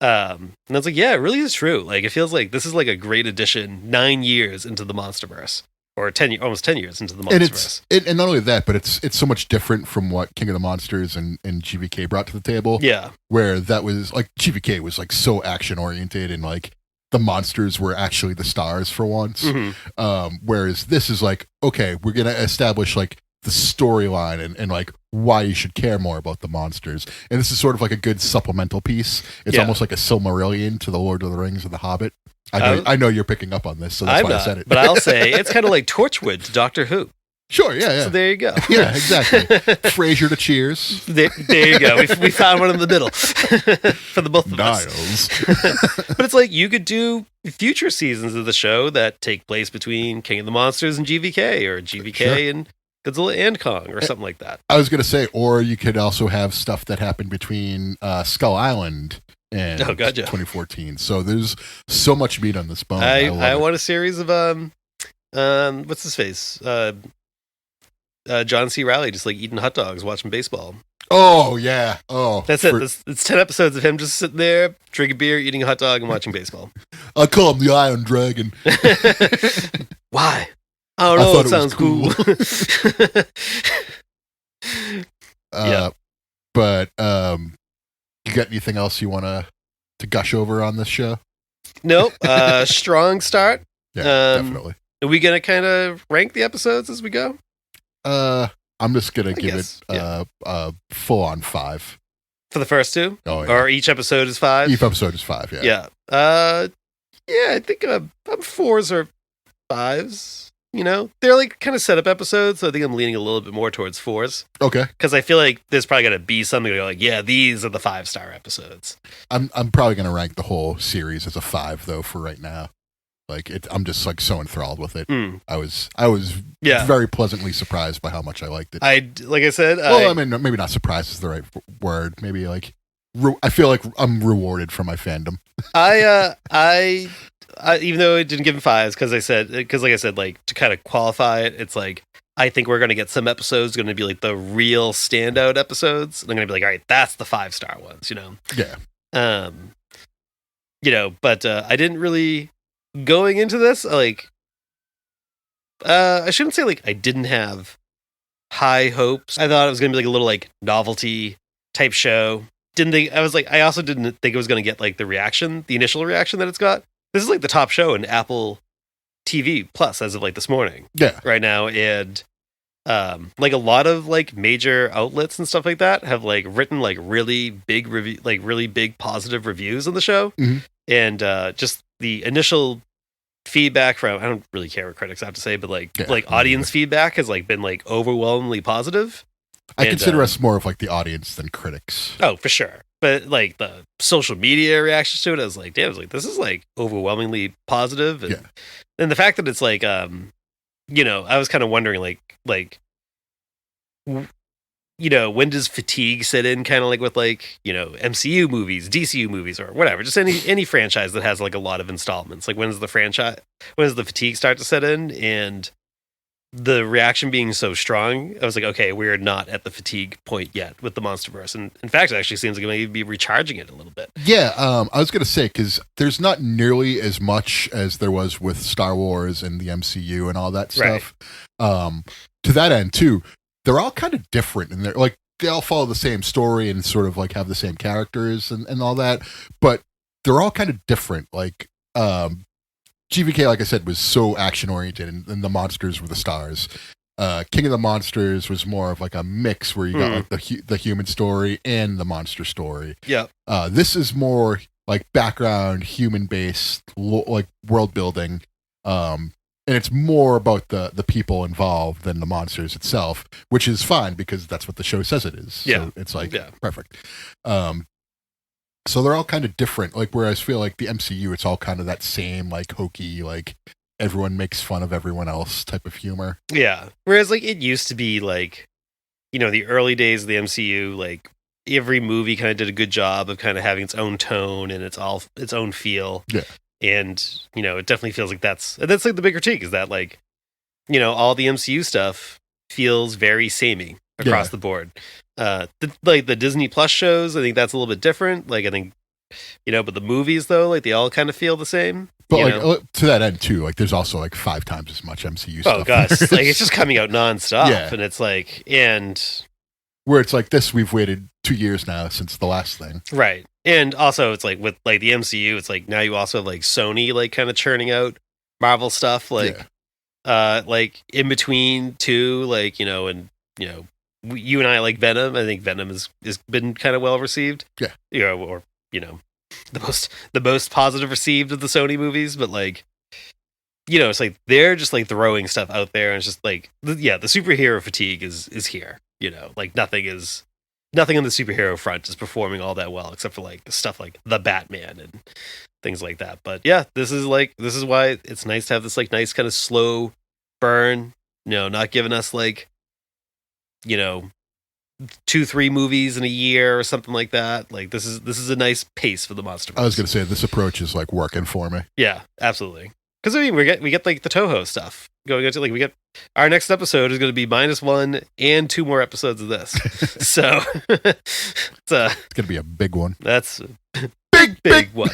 And I was like, yeah, it really is true. Like, it feels like this is, like, a great addition 9 years into the Monsterverse, or almost 10 years into the Monsterverse. And not only that, but it's so much different from what King of the Monsters and GVK brought to the table. Yeah. Where that was, like, GVK was, like, so action oriented, and, like, the monsters were actually the stars for once. Mm-hmm. Whereas this is like, okay, we're going to establish, like, the storyline and like why you should care more about the monsters. And this is sort of like a good supplemental piece. It's almost like a Silmarillion to the Lord of the Rings and the Hobbit. I know you're picking up on this, so that's why I said it. But I'll say it's kind of like Torchwood to Doctor Who. Sure, yeah. So there you go. Yeah, exactly. Frasier to Cheers. There you go. We found one in the middle for the both of us. But it's like you could do future seasons of the show that take place between King of the Monsters and GVK, or GVK and Godzilla and Kong, or something like that. I was going to say, or you could also have stuff that happened between Skull Island and 2014. So there's so much meat on this bone. I want a series of what's his face? John C. Reilly just, like, eating hot dogs, watching baseball. Oh yeah. Oh, that's it. It's 10 episodes of him just sitting there, drinking beer, eating a hot dog, and watching baseball. I call him the Iron Dragon. Why? I don't know. It sounds cool. But you got anything else you want to gush over on this show? Nope. Strong start. Yeah, definitely. Are we gonna kind of rank the episodes as we go? I'm just gonna give it a full on 5 for the first two. Oh, yeah. Or each episode is 5. Each episode is 5. Yeah. Yeah. I think I'm 4s or 5s. They're, like, kind of setup episodes, so I think I'm leaning a little bit more towards 4s. Okay. Because I feel like there's probably going to be something to go, like, yeah, these are the 5-star episodes. I'm probably going to rank the whole series as a 5, though, for right now. Like, I'm just, like, so enthralled with it. I was very pleasantly surprised by how much I liked it. Like I said, I mean, maybe not surprised is the right word. Maybe, like, I feel like I'm rewarded for my fandom. I even though it didn't give him 5s, because like I said, like, to kind of qualify it, it's like, I think we're going to get some episodes going to be, like, the real standout episodes. And I'm going to be like, all right, that's the 5-star ones, Yeah. But I didn't really, going into this, like, I shouldn't say, like, I didn't have high hopes. I thought it was going to be, like, a little, like, novelty type show. I also didn't think it was going to get, like, the initial reaction that it's got. This is, like, the top show in Apple TV Plus as of, like, this morning. Yeah. Right now. And like a lot of like major outlets and stuff like that have like written like really big review, like really big positive reviews on the show. Mhm. And just the initial feedback from, I don't really care what critics have to say, but like Yeah, like audience feedback has like been like overwhelmingly positive. I And, consider us more of like the audience than critics. Oh, for sure. But like the social media reactions to it, I was like, damn, I was like, this is like overwhelmingly positive. And, Yeah. and the fact that it's like, you know, I was kind of wondering you know, when does fatigue set in, kind of like with like, you know, MCU movies, DCU movies, or whatever, just any franchise that has like a lot of installments. Like when does the fatigue start to set in? And the reaction being so strong, I was like, okay, we're not at the fatigue point yet with the Monsterverse. And in fact, it actually seems like it may be recharging it a little bit. Yeah, I was going to say, because there's not nearly as much as there was with Star Wars and the MCU and all that stuff. To that end, too, they're all kind of different. And they're like, they all follow the same story and sort of like have the same characters and all that. But they're all kind of different. Like, GVK, like I said, was so action-oriented, and the monsters were the stars. King of the Monsters was more of like a mix where you got like the human story and the monster story. Yeah. This is more like background, human-based, like world building, and it's more about the people involved than the monsters itself, which is fine because that's what the show says it is. Yeah. So it's like perfect. So they're all kind of different. Like whereas I feel like the MCU, it's all kind of that same like hokey, like everyone makes fun of everyone else type of humor. Yeah. Whereas like it used to be like, you know, the early days of the MCU, like every movie kind of did a good job of kind of having its own tone and its own feel. Yeah. And, you know, it definitely feels like that's like the big critique is that like, you know, all the MCU stuff feels very samey across the board. The Disney Plus shows, I think that's a little bit different. Like I think, you know, but the movies though, like they all kind of feel the same. But like to that end too, like there's also like 5 times as much MCU stuff. Oh gosh, like it's just coming out nonstop, and it's like, and where it's like this, we've waited 2 years now since the last thing, right? And also, it's like with like the MCU, it's like now you also have like Sony like kind of churning out Marvel stuff, like like in between too, like you know, and you know, you and I like Venom. I think Venom has been kind of well received, you know, or you know, the most positive received of the Sony movies, but like, you know, it's like they're just like throwing stuff out there, and it's just like, the superhero fatigue is here. You know, like nothing on the superhero front is performing all that well, except for like stuff like the Batman and things like that. But yeah, this is why it's nice to have this like nice kind of slow burn. You know, not giving us like, you know, 2-3 movies in a year or something like that. Like this is a nice pace for the Monsterverse. I was going to say this approach is like working for me. Yeah, absolutely. Because I mean, we get like the Toho stuff going into like we get our next episode is going to be -1 and 2 more episodes of this. So it's going to be a big one. That's a big one.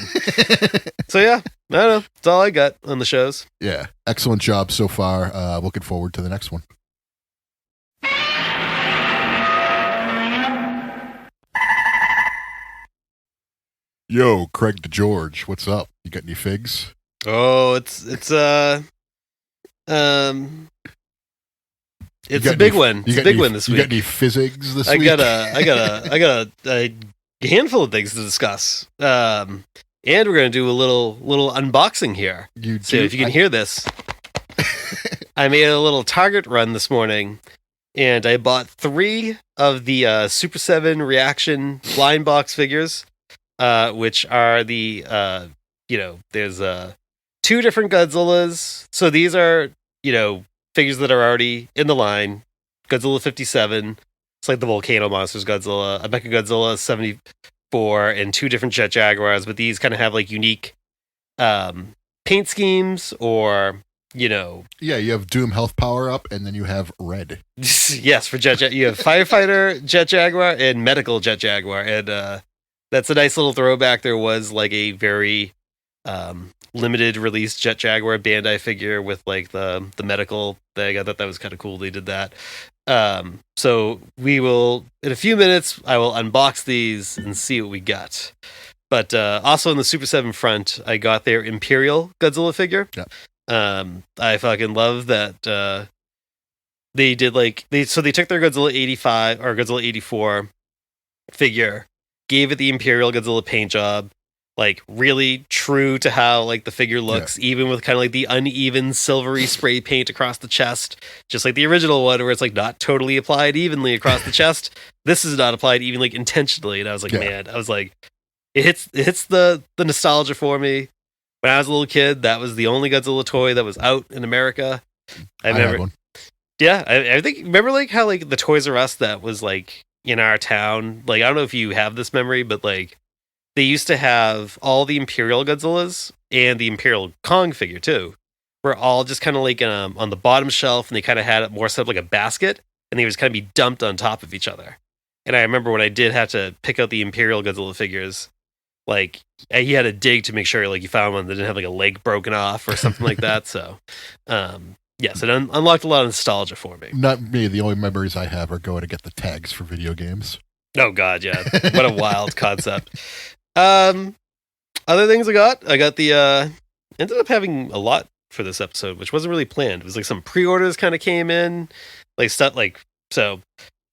So yeah, I don't know. That's all I got on the shows. Yeah, excellent job so far. Looking forward to the next one. Yo, Craig DeGeorge, what's up? You got any figs? Oh, it's a big one. It's a big one this week. You got any physics this week? I got a handful of things to discuss. And we're gonna do a little unboxing here. So if you can hear this, I made a little Target run this morning, and I bought 3 of the Super 7 Reaction blind box figures, which are the you know, there's 2 different Godzillas. So these are, you know, figures that are already in the line. Godzilla 57. It's like the Volcano Monsters Godzilla, a Mecha Godzilla 74, and 2 different Jet Jaguars. But these kind of have like unique paint schemes, or you know. Yeah, you have Doom Health Power Up, and then you have Red. Yes, for you have Firefighter Jet Jaguar and Medical Jet Jaguar, and that's a nice little throwback. There was like a very limited release Jet Jaguar Bandai figure with like the medical thing. I thought that was kind of cool. They did that. So we will, in a few minutes, I will unbox these and see what we got. But also on the Super 7 front, I got their Imperial Godzilla figure. Yeah. I fucking love that they did like they took their Godzilla 85 or Godzilla 84 figure, gave it the Imperial Godzilla paint job, like really true to how like the figure looks, even with kind of like the uneven silvery spray paint across the chest, just like the original one where it's like not totally applied evenly across the chest. This is not applied evenly, like intentionally, and I was like, man, I was like, it hits the nostalgia for me. When I was a little kid, that was the only Godzilla toy that was out in America. I remember, had one. yeah, I think remember like how like the Toys R Us that was like in our town, like I don't know if you have this memory, but like they used to have all the Imperial Godzillas and the Imperial Kong figure too, were all just kind of like on the bottom shelf, and they kind of had it more set up like a basket, and they would just kind of be dumped on top of each other. And I remember when I did have to pick out the Imperial Godzilla figures, like he had to dig to make sure like you found one that didn't have like a leg broken off or something like that. So, yes, it unlocked a lot of nostalgia for me. Not me. The only memories I have are going to get the tags for video games. Oh God, yeah! What a wild concept. Other things I got the ended up having a lot for this episode, which wasn't really planned. It was like some pre-orders kind of came in, like stuff like so.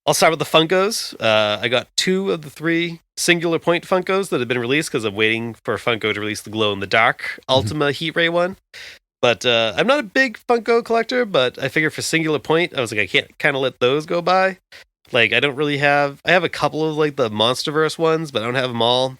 I'll start with the Funkos. I got 2 of the 3 Singular Point Funkos that have been released because I'm waiting for Funko to release the Glow in the Dark Ultima Heat Ray one. But I'm not a big Funko collector, but I figure for Singular Point, I was like, I can't kind of let those go by. Like, I don't really have... I have a couple of, like, the Monsterverse ones, but I don't have them all.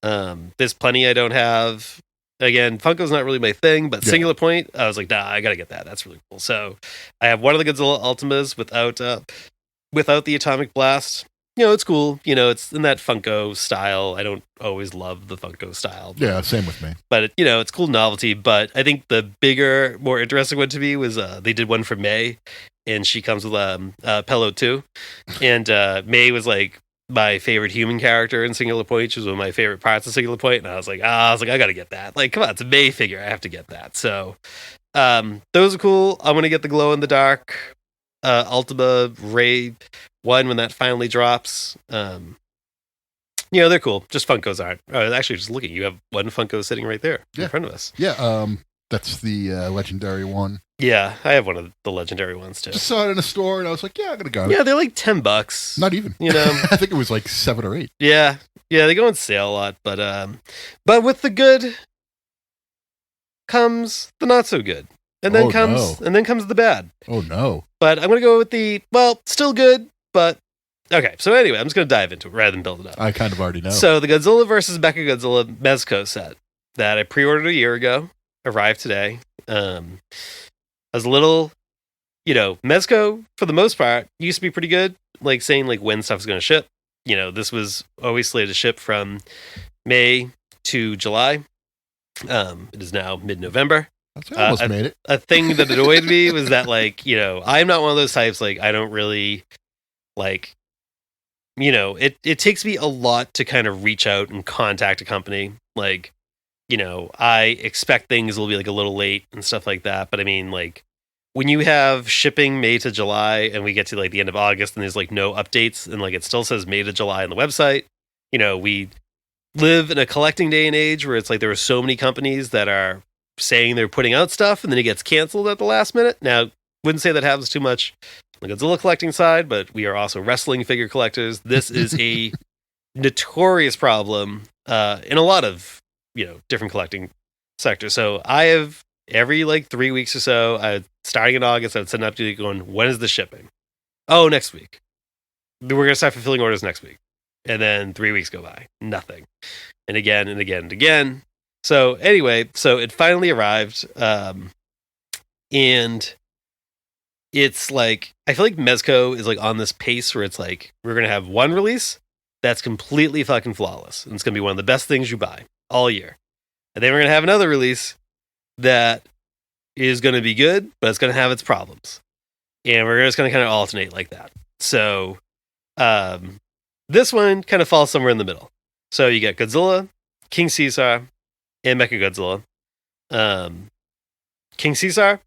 There's plenty I don't have. Again, Funko's not really my thing, but Singular Point, I was like, nah, I gotta get that. That's really cool. So, I have one of the Godzilla Ultimas without the Atomic Blast. You know, it's cool. You know, it's in that Funko style. I don't always love the Funko style. Yeah, same with me. But, you know, it's cool novelty. But I think the bigger, more interesting one to me was they did one for May, and she comes with Pello too. And May was like my favorite human character in Singular Point. She was one of my favorite parts of Singular Point. And I was like, I got to get that. Like, come on, it's a May figure. I have to get that. So those are cool. I'm going to get the Glow in the Dark Ultima Ray one when that finally drops. You know, they're cool. Just Funkos aren't. Actually, just looking, you have one Funko sitting right there in front of us. Yeah, that's the legendary one. Yeah, I have one of the legendary ones too. Just saw it in a store and I was like, yeah, I'm gonna go. Yeah, they're like $10. Not even. You know, I think it was like 7 or 8. Yeah, they go on sale a lot, but with the good comes the not so good. And then comes the bad. Oh no. But I'm gonna go with the still good, but okay. So anyway, I'm just gonna dive into it rather than build it up. I kind of already know. So the Godzilla versus Mecha Godzilla Mezco set that I pre-ordered a year ago arrived today. I was a little, you know, Mezco for the most part used to be pretty good, like saying like when stuff is gonna ship. You know, this was always slated to ship from May to July. It is now mid-November. I almost made it. A thing that annoyed me was that, like, you know, I'm not one of those types, like, I don't really, like, you know, it takes me a lot to kind of reach out and contact a company. Like, you know, I expect things will be, like, a little late and stuff like that. But, I mean, like, when you have shipping May to July and we get to, like, the end of August and there's, like, no updates and, like, it still says May to July on the website, you know, we live in a collecting day and age where it's, like, there are so many companies that are saying they're putting out stuff and then it gets canceled at the last minute. Now, wouldn't say that happens too much on the Godzilla collecting side, but we are also wrestling figure collectors. This is a notorious problem in a lot of, you know, different collecting sectors. So I have every like 3 weeks or so, starting in August, I would send an update going, when is the shipping? Oh, next week. We're going to start fulfilling orders next week. And then 3 weeks go by. Nothing. And again and again and again. So anyway, so it finally arrived, and it's like, I feel like Mezco is like on this pace where it's like, we're going to have one release that's completely fucking flawless, and it's going to be one of the best things you buy all year. And then we're going to have another release that is going to be good, but it's going to have its problems. And we're just going to kind of alternate like that. So this one kind of falls somewhere in the middle. So you get Godzilla, King Cesar, and Mecha Godzilla. King Cesar,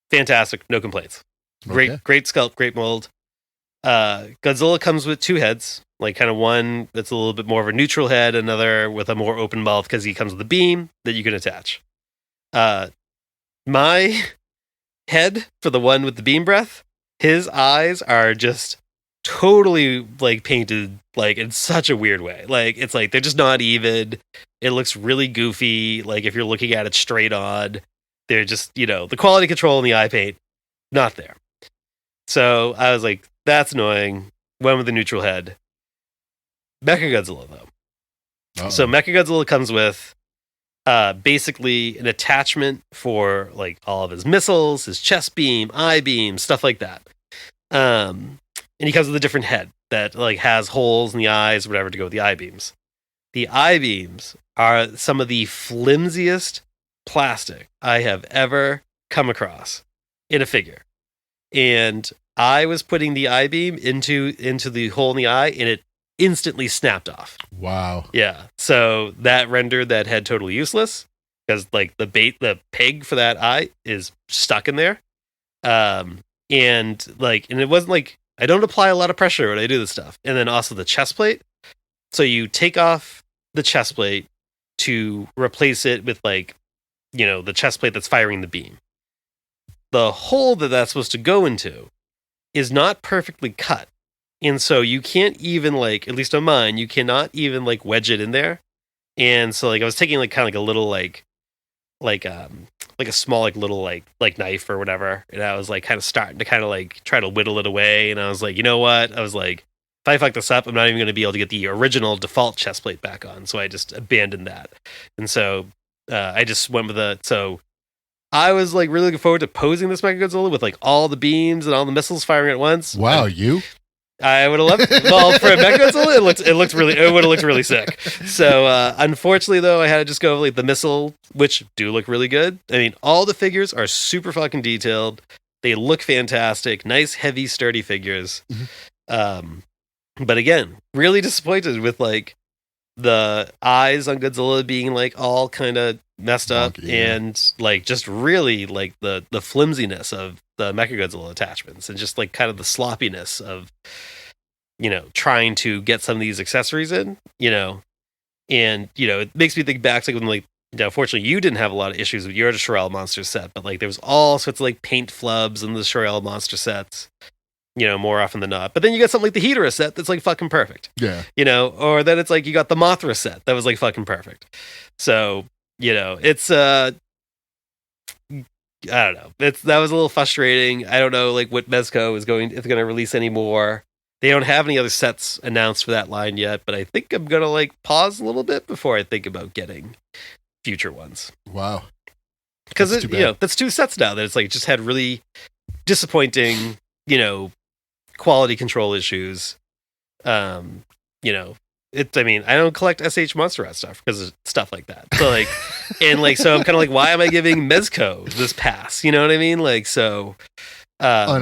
fantastic, no complaints. Great sculpt, great mold. Godzilla comes with 2 heads, like kind of one that's a little bit more of a neutral head, another with a more open mouth because he comes with a beam that you can attach. My head for the one with the beam breath his eyes are just totally like painted like in such a weird way. Like it's like they're just not even. It looks really goofy. Like if you're looking at it straight on, they're just, the quality control in the eye paint, not there. So I was like, that's annoying. Went with the neutral head. Mecha Godzilla though. Uh-oh. So Mecha Godzilla comes with basically an attachment for like all of his missiles, his chest beam, eye beam, stuff like that. And he comes with a different head that like has holes in the eyes, whatever, to go with the eye beams. The eye beams are some of the flimsiest plastic I have ever come across in a figure. And I was putting the eye beam into the hole in the eye, and it instantly snapped off. Wow. Yeah. So that rendered that head totally useless because like the peg for that eye is stuck in there. And it wasn't like, I don't apply a lot of pressure when I do this stuff. And then also the chest plate. So you take off the chest plate to replace it with like, the chest plate that's firing the beam. The hole that's supposed to go into is not perfectly cut. And so you can't even like, at least on mine, you cannot even like wedge it in there. And so like I was taking like kind of like a little like a small like little like knife or whatever, and I was like kind of starting to kind of like try to whittle it away. And I was like, you know what? I was like, if I fuck this up, I'm not even going to be able to get the original default chest plate back on. So I just abandoned that. And so I just went with so I was like really looking forward to posing this Mecha Godzilla with like all the beams and all the missiles firing at once. Wow, you? I would have loved it. Well, for a Mecha Godzilla, it would have looked really sick. So unfortunately though, I had to just go with like the missile, which do look really good. I mean, all the figures are super fucking detailed. They look fantastic. Nice, heavy, sturdy figures. Mm-hmm. But again, really disappointed with like the eyes on Godzilla being like all kind of messed up, and like just really like the flimsiness of the Mecha Godzilla attachments, and just like kind of the sloppiness of trying to get some of these accessories in, and it makes me think back to when like fortunately you didn't have a lot of issues with your Shirel monster set, but like there was all sorts of like paint flubs in the Shirel monster sets, more often than not. But then you got something like the Hedorah set that's like fucking perfect. Yeah. Or then it's like you got the Mothra set that was like fucking perfect. So, it's I don't know. That was a little frustrating. I don't know like what Mezco is going to release anymore. They don't have any other sets announced for that line yet, but I think I'm gonna like pause a little bit before I think about getting future ones. Wow. Because that's two sets now that it's like just had really disappointing, quality control issues. I don't collect SH Monster Rat stuff because of stuff like that. So like, so I'm kind of like, why am I giving Mezco this pass? You know what I mean? Like, so on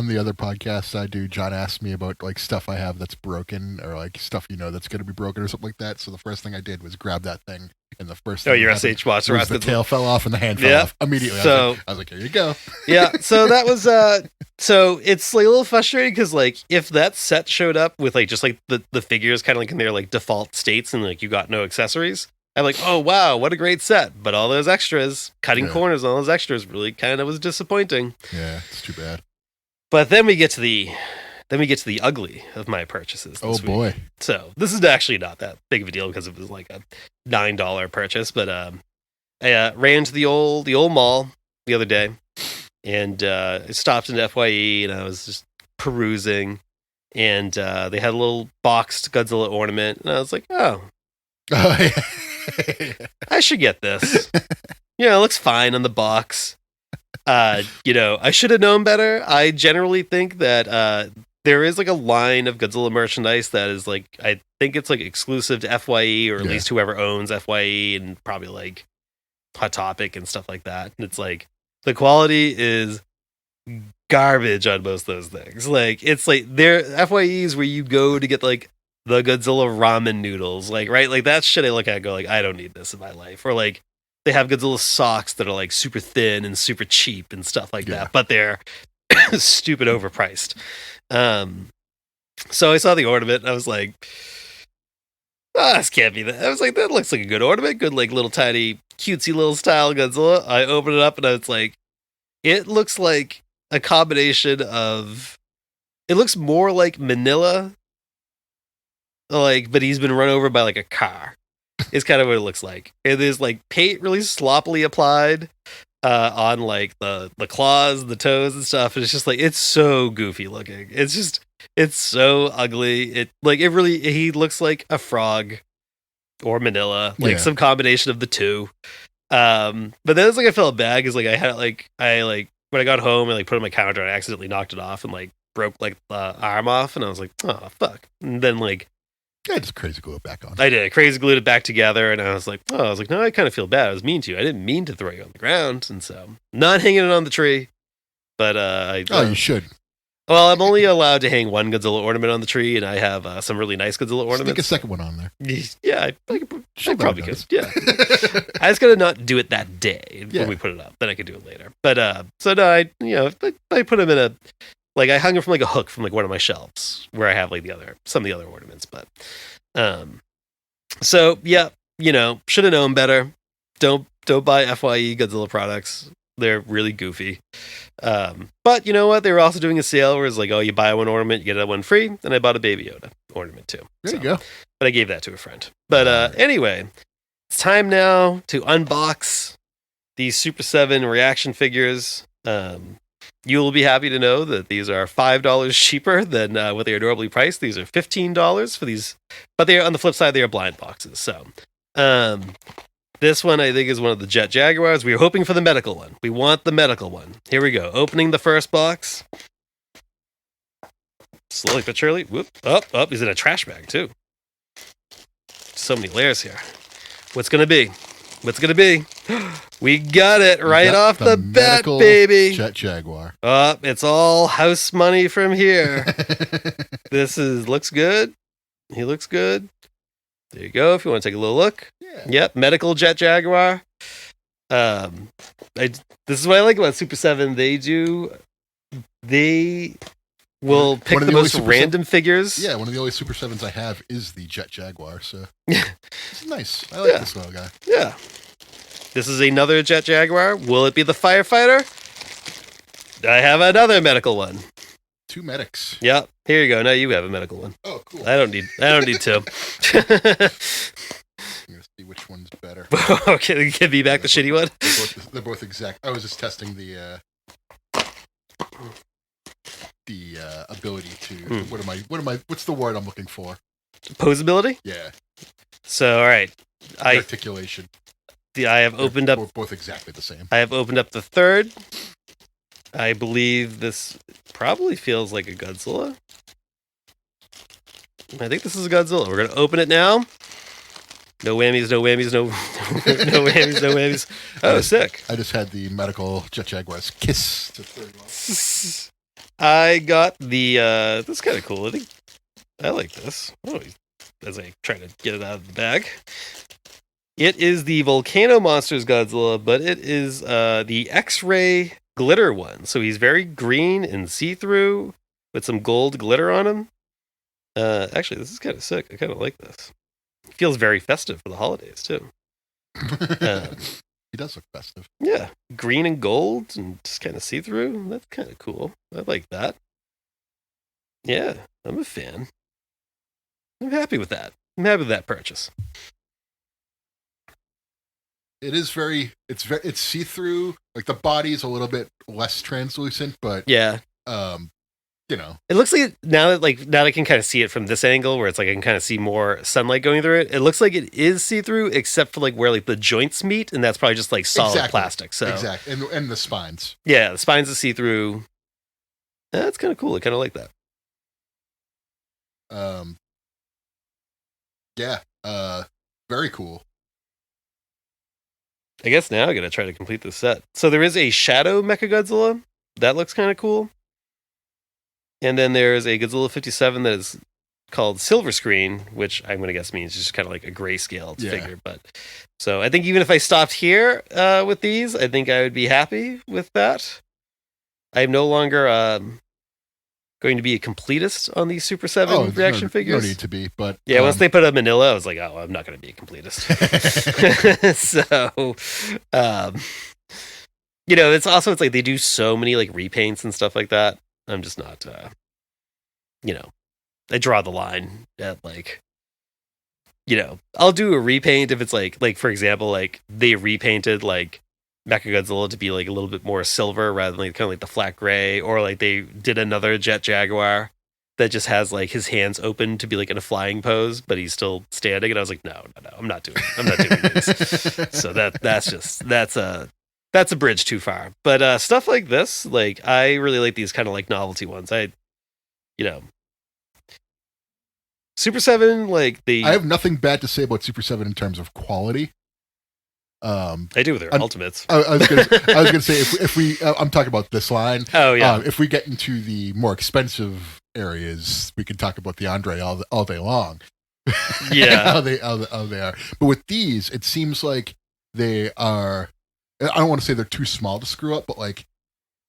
the other podcast I do, John asked me about like stuff I have that's broken, or like stuff that's going to be broken or something like that. So the first thing I did was grab that thing, and the first thing your SH Monster Rat, the tail fell off and the hand fell off immediately. So I was like, here you go. Yeah. So that was so it's like a little frustrating because like if that set showed up with like just like the figures kind of like in their like default states and like you got no accessories, I'm like, oh wow, what a great set. But all those extras, cutting corners on all those extras really kind of was disappointing. Yeah, it's too bad. But then we get to the ugly of my purchases. Oh boy. Week. So this is actually not that big of a deal because it was like a $9 purchase. But I ran to the old mall the other day, and I stopped into FYE, and I was just perusing, and they had a little boxed Godzilla ornament, and I was like, oh yeah. I should get this. It looks fine on the box. I should have known better. I generally think that there is like a line of Godzilla merchandise that is like, I think it's like exclusive to FYE, or at least whoever owns FYE, and probably like Hot Topic and stuff like that. And it's like the quality is garbage on most of those things. Like it's like they're FYEs where you go to get like the Godzilla ramen noodles, like right, like that shit I look at and go like, I don't need this in my life. Or like they have Godzilla socks that are like super thin and super cheap and stuff like that, but they're stupid overpriced. So I saw the ornament and I was like, this can't be that. I was like, that looks like a good ornament, good like little tiny cutesy little style Godzilla. I opened it up and I was like, it looks like a combination of. It looks more like Manila, like, but he's been run over by like a car. Is kind of what it looks like. It is like paint really sloppily applied on like the claws, the toes, and stuff. And it's just like it's so goofy looking. It's so ugly. He looks like a frog or Manila, like some combination of the two. But then it's like I felt bad because like I when I got home and like put it on my counter and I accidentally knocked it off and like broke like the arm off and I was like, oh fuck. And then like I just crazy glue it back on. I did. Crazy glued it back together, and I was like, no, I kind of feel bad. I was mean to you. I didn't mean to throw you on the ground, and so not hanging it on the tree. But you should. Well, I'm only allowed to hang one Godzilla ornament on the tree, and I have some really nice Godzilla ornaments. Stick a second one on there. Yeah, I probably could. Yeah, I just gotta not do it that day when we put it up. Then I could do it later. But so no, I put them in a. Like I hung it from like a hook from like one of my shelves where I have like some of the other ornaments, but so yeah, should have known better. Don't buy FYE Godzilla products. They're really goofy. But you know what? They were also doing a sale where it's like, oh, you buy one ornament, you get one free. And I bought a Baby Yoda ornament too. There you go. But I gave that to a friend. But anyway, it's time now to unbox these Super 7 reaction figures. You will be happy to know that these are $5 cheaper than what they are normally priced. These are $15 for these, but they are on the flip side, they are blind boxes. So, this one I think is one of the Jet Jaguars. We are hoping for the medical one. We want the medical one. Here we go. Opening the first box. Slowly but surely. Whoop. Oh, he's in a trash bag too. So many layers here. What's gonna be? We got it right off the bat, baby. Jet Jaguar. It's all house money from here. Looks good. He looks good. There you go. If you want to take a little look. Yeah. Yep. Medical Jet Jaguar. This is what I like about Super 7. They will pick the most random figures. Yeah, one of the only Super 7s I have is the Jet Jaguar, so it's nice. I like this little guy. Yeah. This is another Jet Jaguar. Will it be the firefighter? I have another medical one. 2 medics. Yep. Here you go. Now you have a medical one. Oh, cool. I don't need 2. I'm gonna see which one's better. Okay, give me back the shitty one. They're both exact. I was just testing the ability to what's the word I'm looking for? Posability? Yeah. So all right. Articulation. I have opened up both exactly the same. I have opened up the third. I believe this probably feels like a Godzilla. I think this is a Godzilla. We're gonna open it now. No whammies, no whammies, no whammies, no whammies. Oh, sick. I just had the medical Jet Jaguar's kiss to 31. I got the this is kind of cool. I like this. Oh, as I try to get it out of the bag. It is the Volcano Monsters Godzilla, but it is the X-ray glitter one. So he's very green and see-through with some gold glitter on him. Actually, this is kind of sick. I kind of like this. It feels very festive for the holidays, too. He does look festive. Yeah. Green and gold and just kind of see-through. That's kind of cool. I like that. Yeah, I'm a fan. I'm happy with that. I'm happy with that purchase. It is it's see-through. Like the body's a little bit less translucent, but yeah, it looks like now that I can kind of see it from this angle, where it's like I can kind of see more sunlight going through it. It looks like it is see-through, except for like where like the joints meet, and that's probably just like solid plastic. So exactly, and the spines. Yeah, the spines are see-through. That's kind of cool. I kind of like that. Very cool. I guess now I gotta try to complete this set. So there is a Shadow Mecha Godzilla. That looks kind of cool. And then there's a Godzilla 57 that is called Silver Screen, which I'm gonna guess means just kind of like a grayscale figure. But so I think even if I stopped here with these, I think I would be happy with that. I'm no longer going to be a completist on these Super 7 reaction figures. No need to be, but yeah, once they put a Manila, I was like, oh, I'm not going to be a completist. So, it's also, it's like they do so many like repaints and stuff like that. I'm just not, I draw the line at like, I'll do a repaint if it's like for example, like they repainted like Mecha Godzilla to be like a little bit more silver rather than like kind of like the flat gray, or like they did another Jet Jaguar that just has like his hands open to be like in a flying pose, but he's still standing. And I was like, no, I'm not doing this. So that's a bridge too far. But stuff like this, like I really like these kind of like novelty ones. Super 7, like I have nothing bad to say about Super 7 in terms of quality. They do with their ultimates. I was gonna say if we I'm talking about this line. Oh yeah. If we get into the more expensive areas, we can talk about the Andre all day long. Yeah. how they are. But with these, it seems like they are. I don't want to say they're too small to screw up, but like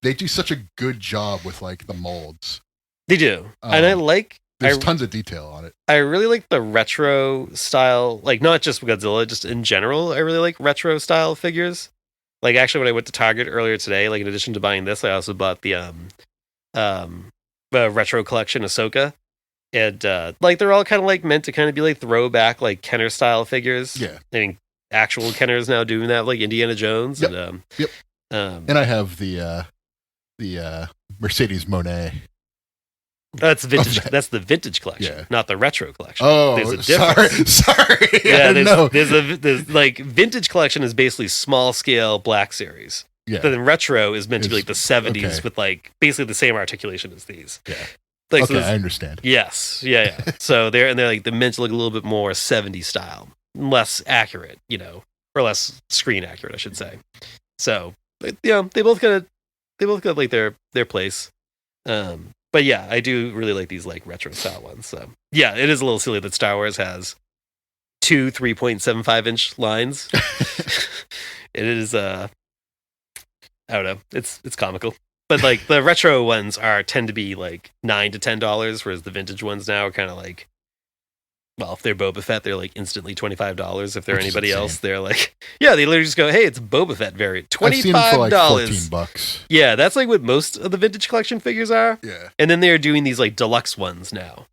they do such a good job with like the molds. They do, and I like. There's tons of detail on it. I really like the retro style, like not just Godzilla, just in general. I really like retro style figures. Like actually, when I went to Target earlier today, like in addition to buying this, I also bought the retro collection Ahsoka, and like they're all kind of like meant to kind of be like throwback, like Kenner style figures. Yeah, I mean, actual Kenner's now doing that, like Indiana Jones. Yep. And, yep. And I have the Mercedes Monet. That's vintage. That's the vintage collection, Yeah. not the retro collection. Oh, there's a difference. Sorry. Yeah, no. there's like vintage collection is basically small scale Black Series. Yeah. But then retro is meant to be like the 70s okay. with like basically the same articulation as these. Yeah. Like, Okay, so I understand. Yes. Yeah. So they're like meant to look a little bit more 70s style, less accurate, or less screen accurate, I should say. So they both got like their place. But yeah, I do really like these like retro style ones. So yeah, it is a little silly that Star Wars has two 3.75-inch lines. It is I don't know, it's comical. But like the retro ones tend to be like $9 to $10, whereas the vintage ones now are kind of like, well, if they're Boba Fett, they're like instantly $25. If they're anybody else, they're like, yeah, they literally just go, hey, it's Boba Fett variant, $25. I've seen them for like $14. Yeah, that's like what most of the vintage collection figures are. Yeah. And then they're doing these like deluxe ones now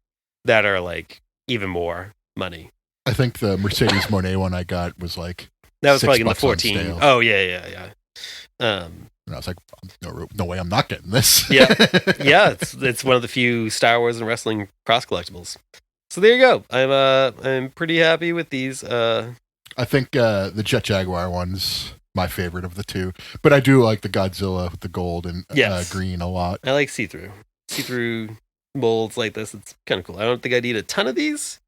that are like even more money. I think the Mercedes Monet one I got was like that was probably in the $6 on 14. sale. Oh yeah. And I was like, no way, I'm not getting this. Yeah, it's one of the few Star Wars and wrestling cross collectibles. So there you go. I'm pretty happy with these. I think the Jet Jaguar one's my favorite of the two, but I do like the Godzilla with the gold and green a lot. I like see-through molds like this. It's kind of cool. I don't think I need a ton of these,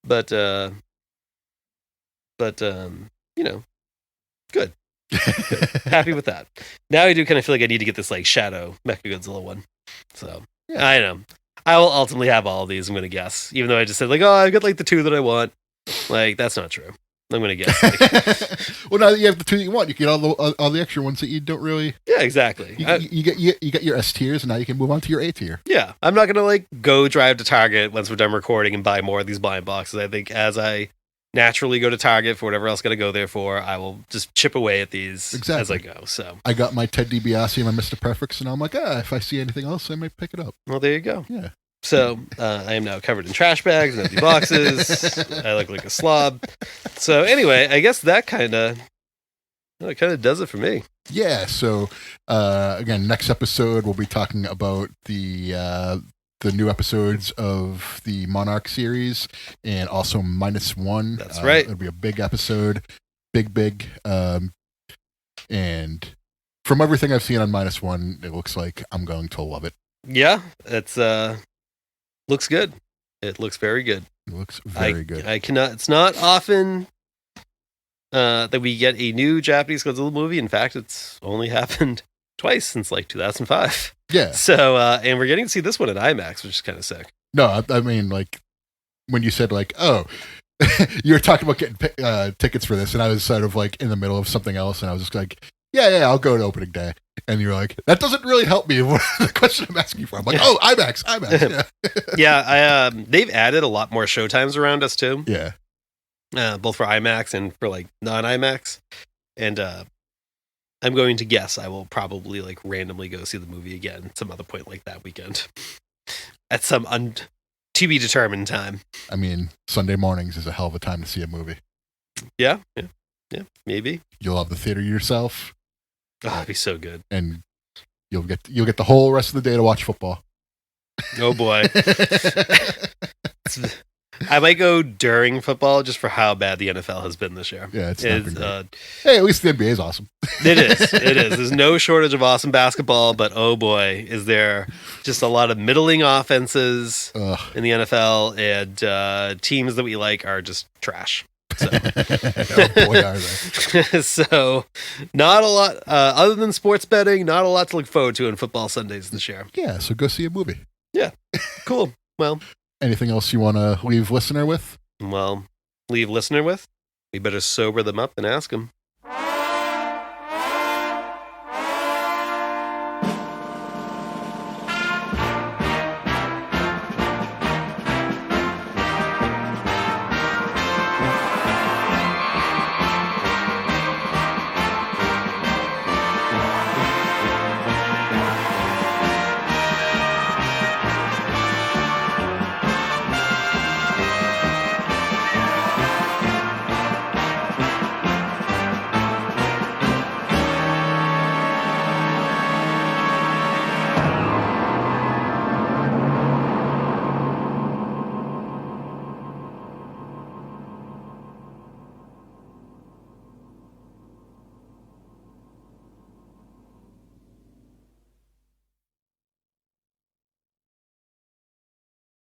but good. Happy with that. Now I do kind of feel like I need to get this like Shadow Mecha Godzilla one. So yeah. I know I will ultimately have all of these. I'm going to guess, even though I just said like, oh, I got like the two that I want. Like that's not true. I'm going to guess. Like, well, now that you have the two that you want, you get all the extra ones that you don't really. Yeah, exactly. You get your S tiers, and now you can move on to your A tier. Yeah, I'm not going to like go drive to Target once we're done recording and buy more of these blind boxes. I think as I naturally go to Target for whatever else I got to go there for, I will just chip away at these as I go. So I got my Ted DiBiase and my Mr. Perfects, and I'm like, if I see anything else, I might pick it up. Well, there you go. Yeah. So I am now covered in trash bags and empty boxes. I look like a slob. So anyway, I guess that kind of does it for me. Yeah. So again, next episode we'll be talking about the new episodes of the Monarch series and also -1. That's right. It'll be a big episode, big. And from everything I've seen on -1, it looks like I'm going to love it. Yeah, it's looks good. It looks very good. It looks very good. It's not often that we get a new Japanese Godzilla movie. In fact, it's only happened twice since like 2005. Yeah. So, and we're getting to see this one in IMAX, which is kind of sick. No, I mean, like, when you said, like, oh, you were talking about getting tickets for this, and I was sort of, like, in the middle of something else, and I was just like, yeah, I'll go to opening day. And you were like, that doesn't really help me with the question I'm asking for. I'm like, oh, IMAX. Yeah, they've added a lot more showtimes around us, too. Yeah. Both for IMAX and for, like, non-IMAX. And I'm going to guess I will probably like randomly go see the movie again at some other point like that weekend at some to be determined time. I mean, Sunday mornings is a hell of a time to see a movie. Yeah, maybe. You'll have the theater yourself. Oh, it'd be so good. And you'll get the whole rest of the day to watch football. Oh boy. I might go during football just for how bad the NFL has been this year. Yeah, it's not been great. Hey, at least the NBA is awesome. It is. There's no shortage of awesome basketball, but oh boy, is there just a lot of middling offenses in the NFL, and teams that we like are just trash. So, oh boy, are they. So not a lot, other than sports betting, not a lot to look forward to on football Sundays this year. Yeah, so go see a movie. Yeah, cool. Well, anything else you want to leave listener with? Well, leave listener with? We better sober them up and ask them.